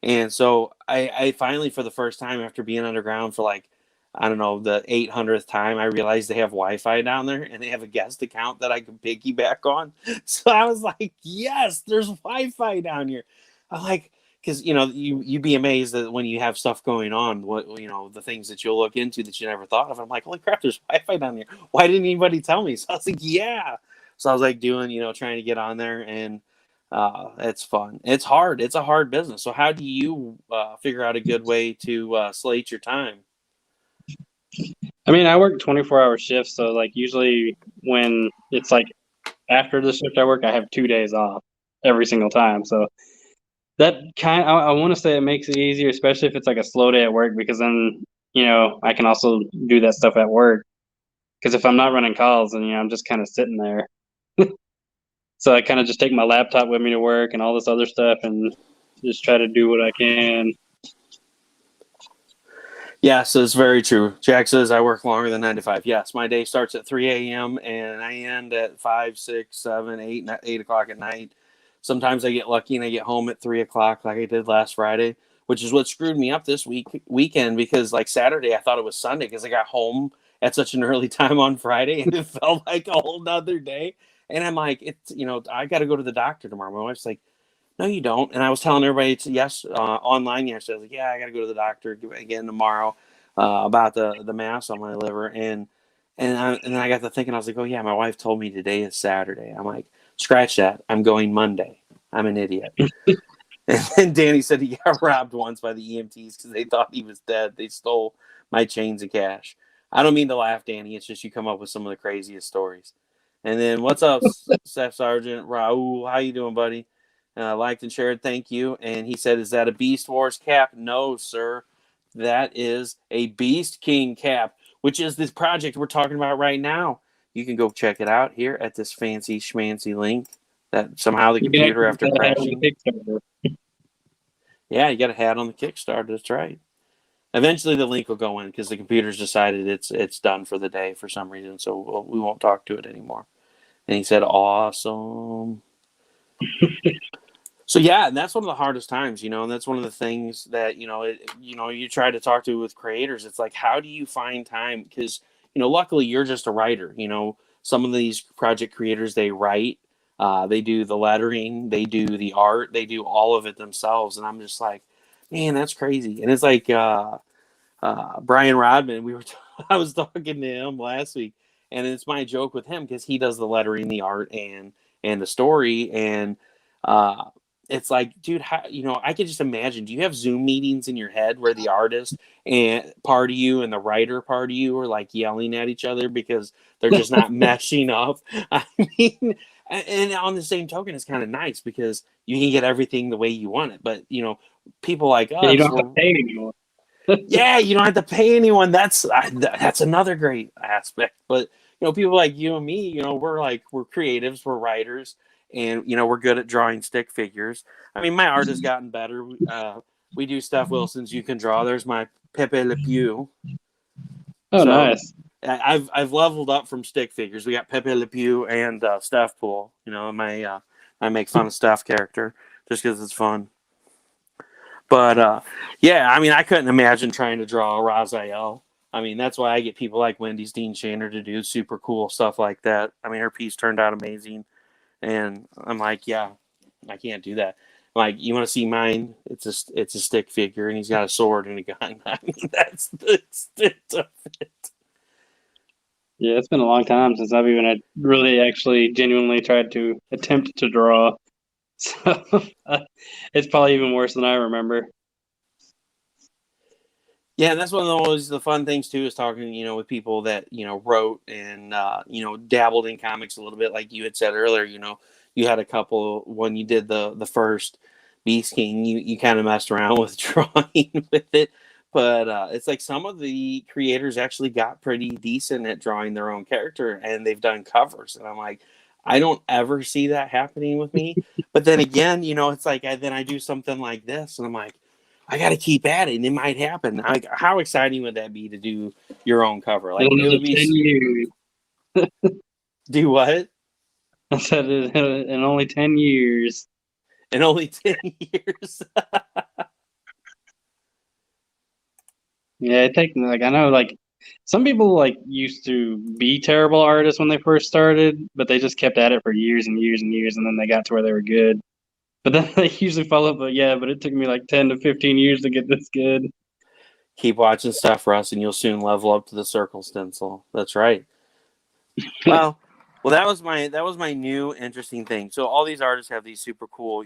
And so I finally, for the first time after being underground for like, I don't know, the 800th time, I realized they have Wi-Fi down there and they have a guest account that I can piggyback on. So I was like, yes, there's Wi-Fi down here. I like, because you'd be amazed that when you have stuff going on, what the things that you'll look into that you never thought of. I'm like, holy crap, there's Wi-Fi down here. Why didn't anybody tell me? So I was like, yeah. So I was like doing, trying to get on there, and it's fun. It's hard. It's a hard business. So how do you figure out a good way to slate your time? I mean, I work 24-hour shifts, so like usually when it's like after the shift I work, I have 2 days off every single time. So that I want to say it makes it easier, especially if it's like a slow day at work, because then I can also do that stuff at work. Because if I'm not running calls, then I'm just kind of sitting there. So I kind of just take my laptop with me to work and all this other stuff, and just try to do what I can. Yes, it's very true. Jack says I work longer than 9 to 5. Yes, my day starts at 3 a.m. and I end at 5, 6, 7, 8 o'clock at night. Sometimes I get lucky and I get home at 3 o'clock like I did last Friday, which is what screwed me up this weekend, because like Saturday I thought it was Sunday because I got home at such an early time on Friday and it felt like a whole nother day. And I'm like, I got to go to the doctor tomorrow. My wife's like, no, you don't. And I was telling everybody online yesterday. I was like, yeah, I got to go to the doctor again tomorrow about the mass on my liver. And then I got to thinking, I was like, oh yeah, my wife told me today is Saturday. I'm like, scratch that. I'm going Monday. I'm an idiot. And then Danny said he got robbed once by the EMTs because they thought he was dead. They stole my chains of cash. I don't mean to laugh, Danny. It's just you come up with some of the craziest stories. And then what's up, Staff Sergeant Raul? How you doing, buddy? Liked and shared, thank you. And he said, is that a Beast Wars cap? No, sir. That is a Beast King cap, which is this project we're talking about right now. You can go check it out here at this fancy schmancy link that somehow the computer, after crashing. Yeah, you got a hat on the Kickstarter. That's right. Eventually the link will go in because the computer's decided it's done for the day for some reason, so we won't talk to it anymore. And he said, awesome. So yeah, and that's one of the hardest times, and that's one of the things that you try to talk to with creators. It's like, how do you find time? Because luckily you're just a writer. Some of these project creators, they write, they do the lettering, they do the art, they do all of it themselves, and I'm just like, man, that's crazy. And it's like Brian Rodman. I was talking to him last week, and it's my joke with him because he does the lettering, the art, and the story, and it's like, dude, I could just imagine. Do you have Zoom meetings in your head where the artist and part of you and the writer part of you are like yelling at each other because they're just not meshing up? I mean, and on the same token, it's kind of nice because you can get everything the way you want it. But people like us, you don't have to pay anyone. Yeah, you don't have to pay anyone. That's another great aspect. But people like you and me, we're creatives, we're writers, and we're good at drawing stick figures. I mean, my art has gotten better. We do Steph Wilson's You Can Draw. There's my Pepe Le Pew. Oh, nice. I've leveled up from stick figures. We got Pepe Le Pew and Steph Pool. I make fun of Steph character just because it's fun. But yeah, I mean, I couldn't imagine trying to draw a Raziel. I mean, that's why I get people like Wendy's Dean Shaner to do super cool stuff like that. I mean, her piece turned out amazing, and I'm like, yeah, I can't do that. Like, you want to see mine? It's a stick figure, and he's got a sword and a gun. I mean, that's the extent of it. Yeah, it's been a long time since I've even really actually genuinely tried to attempt to draw. So it's probably even worse than I remember. Yeah, and that's one of always the fun things too, is talking, with people that, wrote and, dabbled in comics a little bit. Like you had said earlier, you had a couple when you did the first Beast King, you kind of messed around with drawing with it. But it's like some of the creators actually got pretty decent at drawing their own character, and they've done covers. And I'm like, I don't ever see that happening with me. But then again, it's like then I do something like this, and I'm like, I got to keep at it, and it might happen. Like, how exciting would that be to do your own cover? Like, it would be 10 years. Do what? I said it in only 10 years. In only 10 years. Yeah, it takes I know some people used to be terrible artists when they first started, but they just kept at it for years and years and years, and then they got to where they were good. But then they usually follow up, but yeah, but it took me like 10 to 15 years to get this good. Keep watching stuff, Russ, and you'll soon level up to the circle stencil. That's right. Well, that was my new interesting thing. So all these artists have these super cool,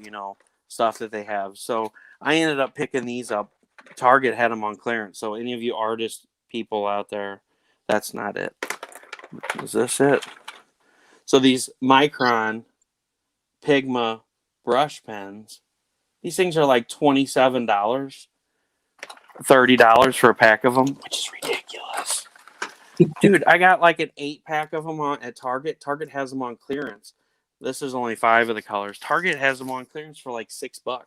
stuff that they have. So I ended up picking these up. Target had them on clearance. So any of you artist people out there, that's not it. Is this it? So these Micron Pigma brush pens, these things are like $27, $30 for a pack of them, which is ridiculous. Dude, I got like an 8-pack of them at Target. Target has them on clearance. This is only 5 of the colors. Target has them on clearance for like $6.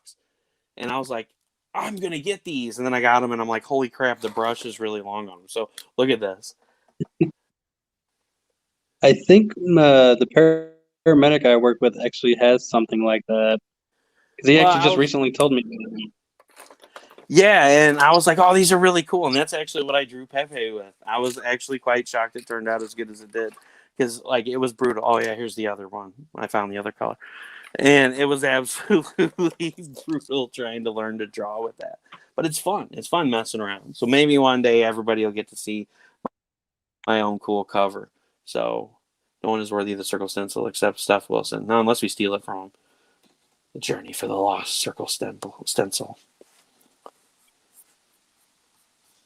And I was like, I'm going to get these. And then I got them and I'm like, holy crap, the brush is really long on them. So look at this. I think the paramedic I work with actually has something like that. Because he actually just recently told me. Yeah, and I was like, oh, these are really cool. And that's actually what I drew Pepe with. I was actually quite shocked it turned out as good as it did. Because, it was brutal. Oh, yeah, here's the other one. I found the other color. And it was absolutely brutal trying to learn to draw with that. But it's fun. It's fun messing around. So maybe one day everybody will get to see my own cool cover. So no one is worthy of the circle stencil except Steph Wilson. No, unless we steal it from him. The Journey for the Lost Circle Stencil.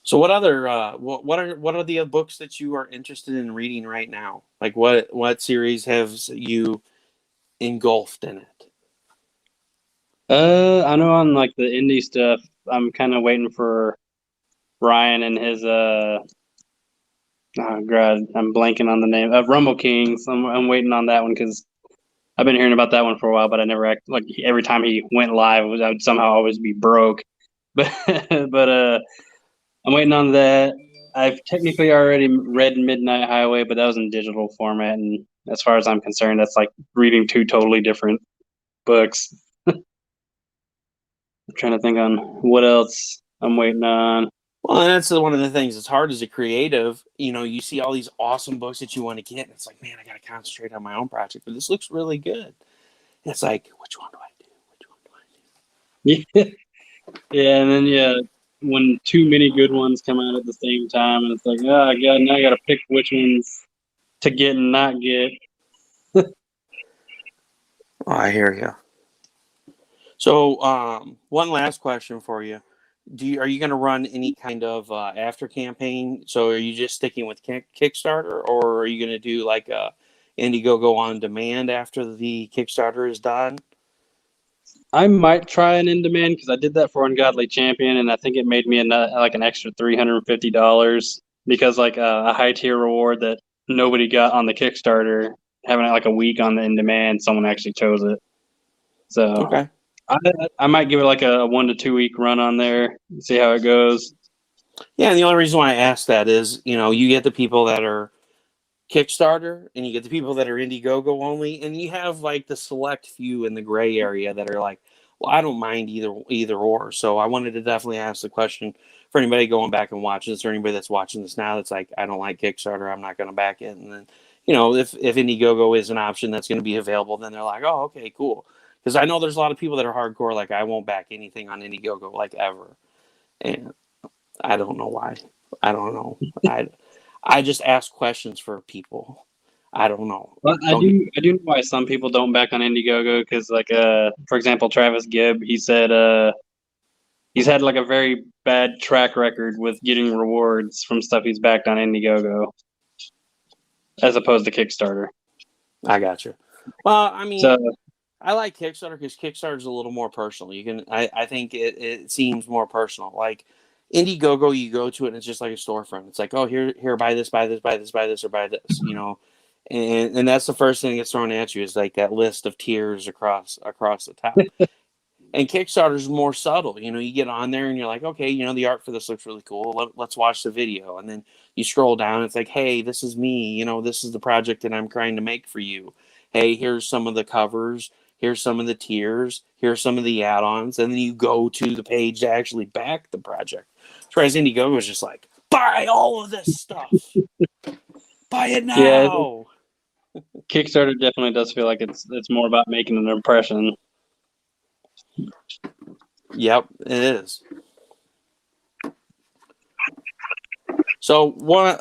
So what other what are the books that you are interested in reading right now? Like what series has you engulfed in it? I know on like the indie stuff, I'm kind of waiting for Ryan and his oh god, I'm blanking on the name of Rumble Kings. I'm waiting on that one because I've been hearing about that one for a while, but I never like every time he went live, I would somehow always be broke. But I'm waiting on that. I've technically already read Midnight Highway, but that was in digital format, and as far as I'm concerned, that's like reading 2 totally different books. I'm trying to think on what else I'm waiting on. Well, and that's one of the things. It's hard as a creative. You see all these awesome books that you want to get, and it's like, man, I got to concentrate on my own project. But this looks really good. And it's like, which one do I do? Which one do I do? Yeah, and then when too many good ones come out at the same time, and it's like, oh god, now I got to pick which ones to get and not get. Oh, I hear you. So, one last question for you. Are you going to run any kind of after campaign? So are you just sticking with Kickstarter, or are you going to do like a Indiegogo on demand after the Kickstarter is done? I might try an in-demand because I did that for Ungodly Champion, and I think it made me an extra $350 because like a high tier reward that nobody got on the Kickstarter, having it like a week on the in-demand, someone actually chose it. So Okay. I might give it like a 1 to 2 week run on there, see how it goes. Yeah, and the only reason why I ask that is, you get the people that are Kickstarter and you get the people that are Indiegogo only, and you have like the select few in the gray area that are like, well, I don't mind either or. So I wanted to definitely ask the question for anybody going back and watching this, or anybody that's watching this now that's like, I don't like Kickstarter, I'm not going to back it. And then, if Indiegogo is an option that's going to be available, then they're like, oh, okay, cool. Because I know there's a lot of people that are hardcore, like I won't back anything on Indiegogo, like ever. And I don't know why. I don't know. I just ask questions for people. I don't know. Well, I do know why some people don't back on Indiegogo because, like, for example, Travis Gibb, he said he's had like a very bad track record with getting rewards from stuff he's backed on Indiegogo, as opposed to Kickstarter. I got you. Well, I mean, So, I like Kickstarter because Kickstarter is a little more personal. I think it seems more personal. Like Indiegogo, you go to it and it's just like a storefront. It's like, oh, here, buy this, buy this, buy this, buy this, or buy this. And that's the first thing that gets thrown at you is like that list of tiers across the top. And Kickstarter is more subtle. You get on there and you're like, okay, the art for this looks really cool. Let's watch the video. And then you scroll down. And it's like, hey, this is me. This is the project that I'm trying to make for you. Hey, here's some of the covers. Here's some of the tiers. Here's some of the add-ons. And then you go to the page to actually back the project. Whereas Indiegogo is just like, buy all of this stuff. Buy it now. Yeah, Kickstarter definitely does feel like it's more about making an impression. Yep, it is. So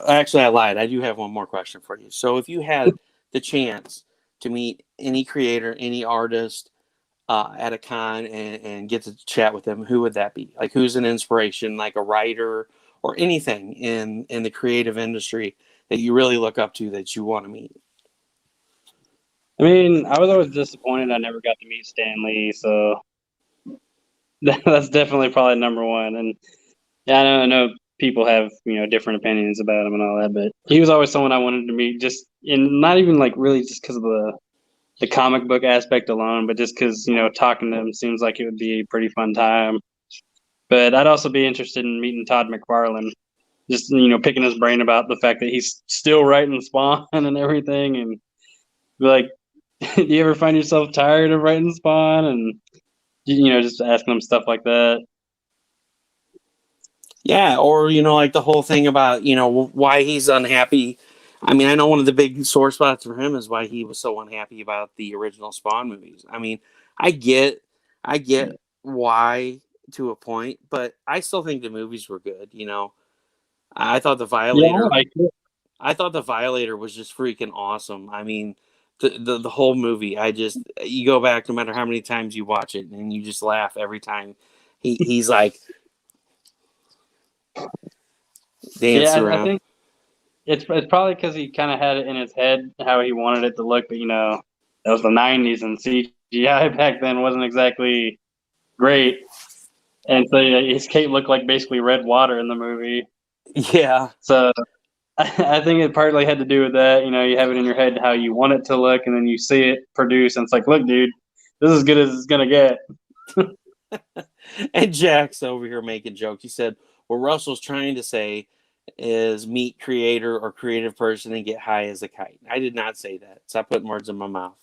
actually I lied. I do have one more question for you. So if you had the chance to meet any creator, any artist at a con and get to chat with them, who would that be? Like who's an inspiration, like a writer or anything in the creative industry that you really look up to that you want to meet? I mean, I was always disappointed I never got to meet Stan Lee, so that's definitely probably number one. And yeah, I know people have different opinions about him and all that, but he was always someone I wanted to meet. Just and not even like really just because of the comic book aspect alone, but just because talking to him seems like it would be a pretty fun time. But I'd also be interested in meeting Todd McFarlane, just picking his brain about the fact that he's still writing Spawn and everything, and be like, do you ever find yourself tired of writing Spawn? And just asking him stuff like that. Yeah, or like the whole thing about why he's unhappy. I mean, I know one of the big sore spots for him is why he was so unhappy about the original Spawn movies. I mean, I get, I get why to a point, but I still think the movies were good. I thought the Yeah, I Violator, like it. I thought the Violator was just freaking awesome. I mean, the whole movie. You go back no matter how many times you watch it, and you just laugh every time. He's like dance Yeah, I around. think it's probably because he kind of had it in his head how he wanted it to look, but that was the '90s and CGI back then wasn't exactly great, and so his cape looked like basically red water in the movie. Yeah. So I think it partly had to do with that. You have it in your head how you want it to look, and then you see it produced, and it's like, look, dude, this is as good as it's gonna get. And Jack's over here making jokes. He said, what Russell's trying to say is meet creator or creative person and get high as a kite. I did not say that. Stop putting words in my mouth.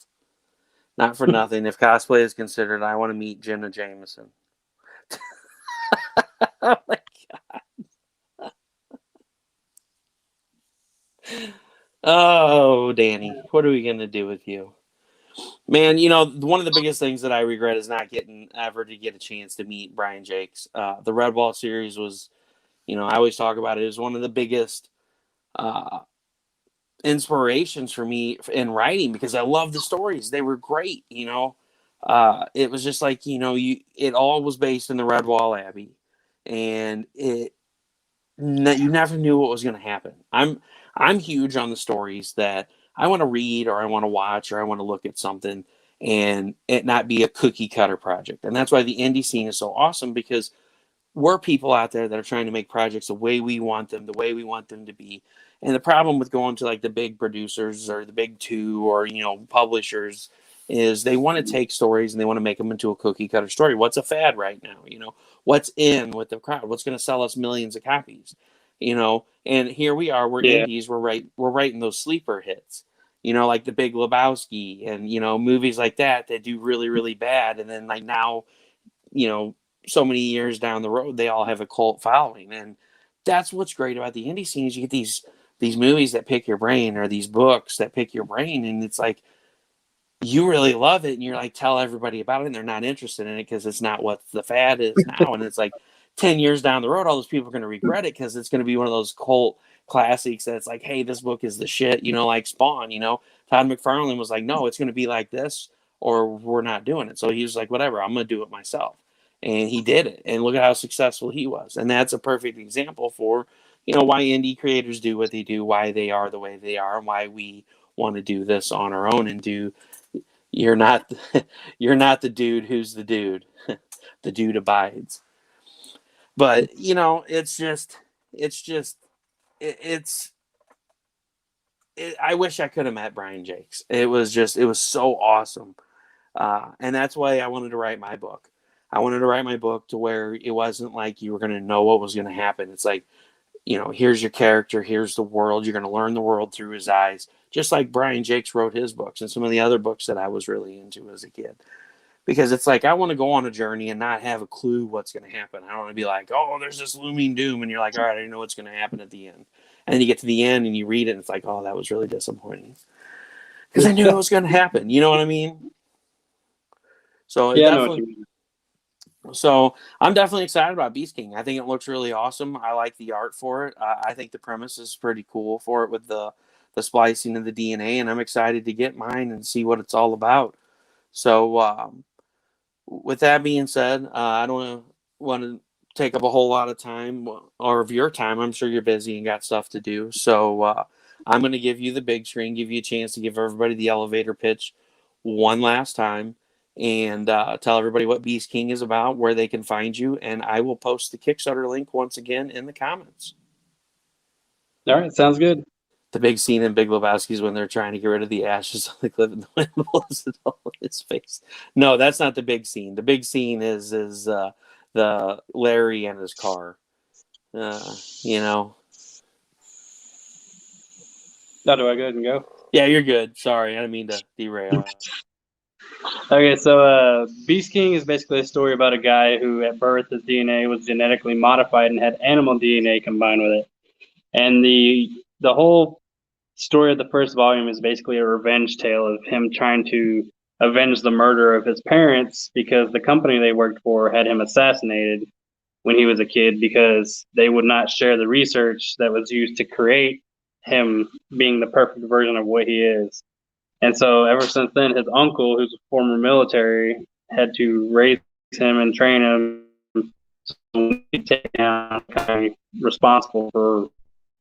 Not for nothing. If cosplay is considered, I want to meet Jenna Jameson. Oh my God. Oh, Danny, what are we going to do with you? Man, one of the biggest things that I regret is not getting ever to get a chance to meet Brian Jakes. The Redwall series was, I always talk about it. It was one of the biggest uh, inspirations for me in writing because I love the stories. They were great. It was just like it all was based in the Redwall Abbey, and you never knew what was going to happen. I'm huge on the stories that I want to read or I want to watch or I want to look at something and it not be a cookie cutter project. And that's why the indie scene is so awesome because we're people out there that are trying to make projects the way we want them, the way we want them to be. And the problem with going to like the big producers or the big two or, publishers is they want to take stories and they want to make them into a cookie cutter story. What's a fad right now? What's in with the crowd? What's going to sell us millions of copies? And here we are, we're Yeah, indies. We're writing those sleeper hits, like the Big Lebowski and, movies like that do really, really bad. And then like now, you know, so many years down the road, they all have a cult following, and that's what's great about the indie scene is you get these movies that pick your brain or these books that pick your brain, and it's like you really love it, and you're like tell everybody about it, and they're not interested in it because it's not what the fad is now, and it's like 10 years down the road, all those people are going to regret it because it's going to be one of those cult classics that's like, hey, this book is the shit, like Spawn. Todd McFarlane was like, no, it's going to be like this, or we're not doing it. So he was like, whatever, I'm going to do it myself. And he did it. And look at how successful he was. And that's a perfect example for, why indie creators do what they do, why they are the way they are, and why we want to do this on our own and do. You're not, you're not the dude who's the dude. The dude abides. But it's just, it's. I wish I could have met Brian Jakes. It was so awesome. And that's why I wanted to write my book. I wanted to write my book to where it wasn't like you were going to know what was going to happen. It's like, here's your character, here's the world. You're going to learn the world through his eyes, just like Brian Jakes wrote his books and some of the other books that I was really into as a kid. Because it's like I want to go on a journey and not have a clue what's going to happen. I don't want to be like, oh, there's this looming doom, and you're like, all right, I know what's going to happen at the end. And then you get to the end and you read it, and it's like, oh, that was really disappointing because I knew it was going to happen. You know what I mean? So it yeah, I know what you definitely, mean. So I'm definitely excited about Beast King. I think it looks really awesome. I like the art for it. I think the premise is pretty cool for it with the splicing of the DNA, and I'm excited to get mine and see what it's all about. So with that being said, I don't want to take up a whole lot of time or of your time. I'm sure you're busy and got stuff to do. So I'm going to give you the big screen, give you a chance to give everybody the elevator pitch one last time, and tell everybody what Beast King is about, where they can find you, and I will post the Kickstarter link once again in the comments. All right, sounds good. The big scene in Big Lebowski is when they're trying to get rid of the ashes on the cliff and the wind blows it all in his face. No, that's not the big scene. The big scene is the Larry and his car. You know. Now do I go ahead and go? Yeah, you're good. Sorry, I didn't mean to derail. Okay, so Beast King is basically a story about a guy who at birth his DNA was genetically modified and had animal DNA combined with it. And the whole story of the first volume is basically a revenge tale of him trying to avenge the murder of his parents because the company they worked for had him assassinated when he was a kid because they would not share the research that was used to create him being the perfect version of what he is. And so ever since then, his uncle, who's a former military, had to raise him and train him. So he take down, kind of responsible for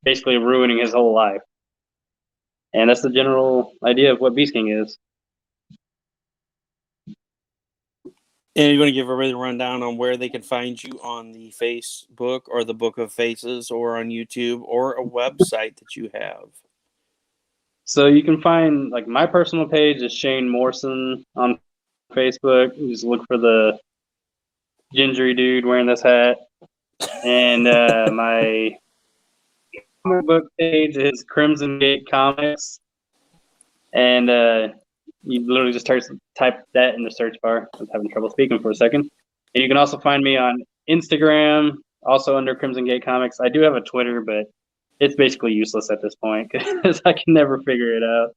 basically ruining his whole life. And that's the general idea of what Beast King is. And you're going to give everybody a rundown on where they can find you on the Facebook or the Book of Faces or on YouTube or a website that you have. So you can find, like, my personal page is Shane Morrison on Facebook. You just look for the gingery dude wearing this hat. And my comic book page is Crimson Gate Comics. And you literally just type that in the search bar. I was having trouble speaking for a second. And you can also find me on Instagram, also under Crimson Gate Comics. I do have a Twitter, but it's basically useless at this point because I can never figure it out.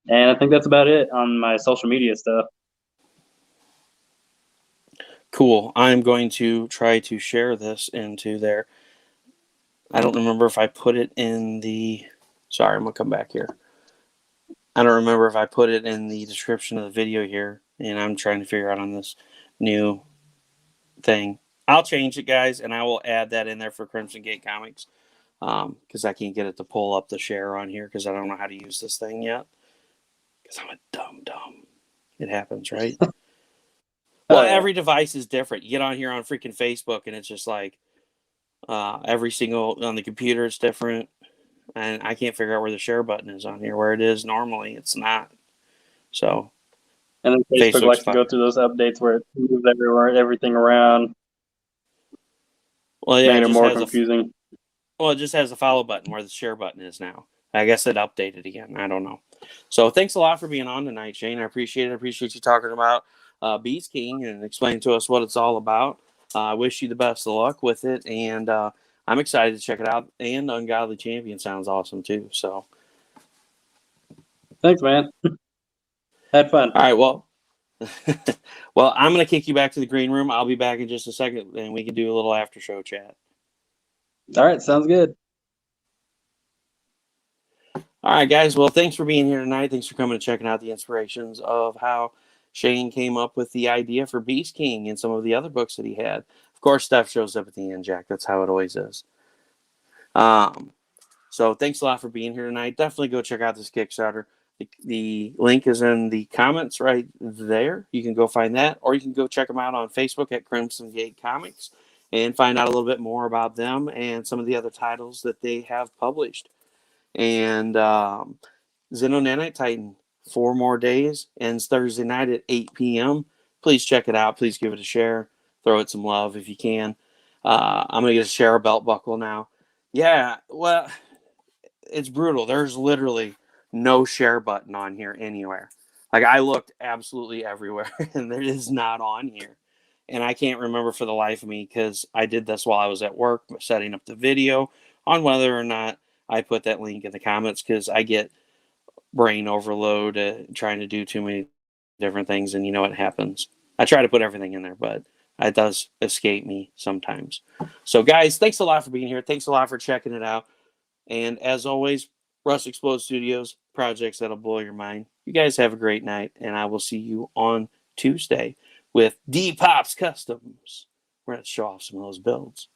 And I think that's about it on my social media stuff. Cool. I'm going to try to share this into there. I don't remember if I put it in the... Sorry, I'm going to come back here. I don't remember if I put it in the description of the video here, and I'm trying to figure out on this new thing. I'll change it, guys, and I will add that in there for Crimson Gate Comics because I can't get it to pull up the share on here because I don't know how to use this thing yet because I'm a dumb. It happens, right? Well, every device is different. You get on here on freaking Facebook, and it's just like every single on the computer is different, and I can't figure out where the share button is on here. Where it is normally, it's not. So, and then Facebook Facebook's likes fine. to go through those updates where it moves everything around. Well, yeah, making it more confusing. Well, it just has a follow button where the share button is now. I guess it updated again. I don't know. So thanks a lot for being on tonight, Shane. I appreciate it. I appreciate you talking about Beast King and explaining to us what it's all about. I wish you the best of luck with it, and I'm excited to check it out. And Ungodly Champion sounds awesome too. So thanks, man. Had fun. All right, well, well, I'm going to kick you back to the green room. I'll be back in just a second, and we can do a little after show chat. All right, sounds good. All right, guys. Well, thanks for being here tonight. Thanks for coming and checking out the inspirations of how Shane came up with the idea for Beast King and some of the other books that he had. Of course, stuff shows up at the end, Jack. That's how it always is. So thanks a lot for being here tonight. Definitely go check out this Kickstarter. The link is in the comments right there. You can go find that, or you can go check them out on Facebook at Crimson Gate Comics and find out a little bit more about them and some of the other titles that they have published. And Xeno Nanite Titan, 4 more days, ends Thursday night at 8 p.m. Please check it out. Please give it a share. Throw it some love if you can. I'm going to get a share belt buckle now. Yeah, well, it's brutal. There's literally no share button on here anywhere. Like, I looked absolutely everywhere, and it is not on here. And I can't remember for the life of me because I did this while I was at work setting up the video on whether or not I put that link in the comments because I get brain overload trying to do too many different things, and you know what happens. I try to put everything in there, but It does escape me sometimes. So, guys, thanks a lot for being here. Thanks a lot for checking it out. And as always, Russ Explode Studios, projects that'll blow your mind. You guys have a great night, and I will see you on Tuesday with DPopp Customz. We're going to show off some of those builds.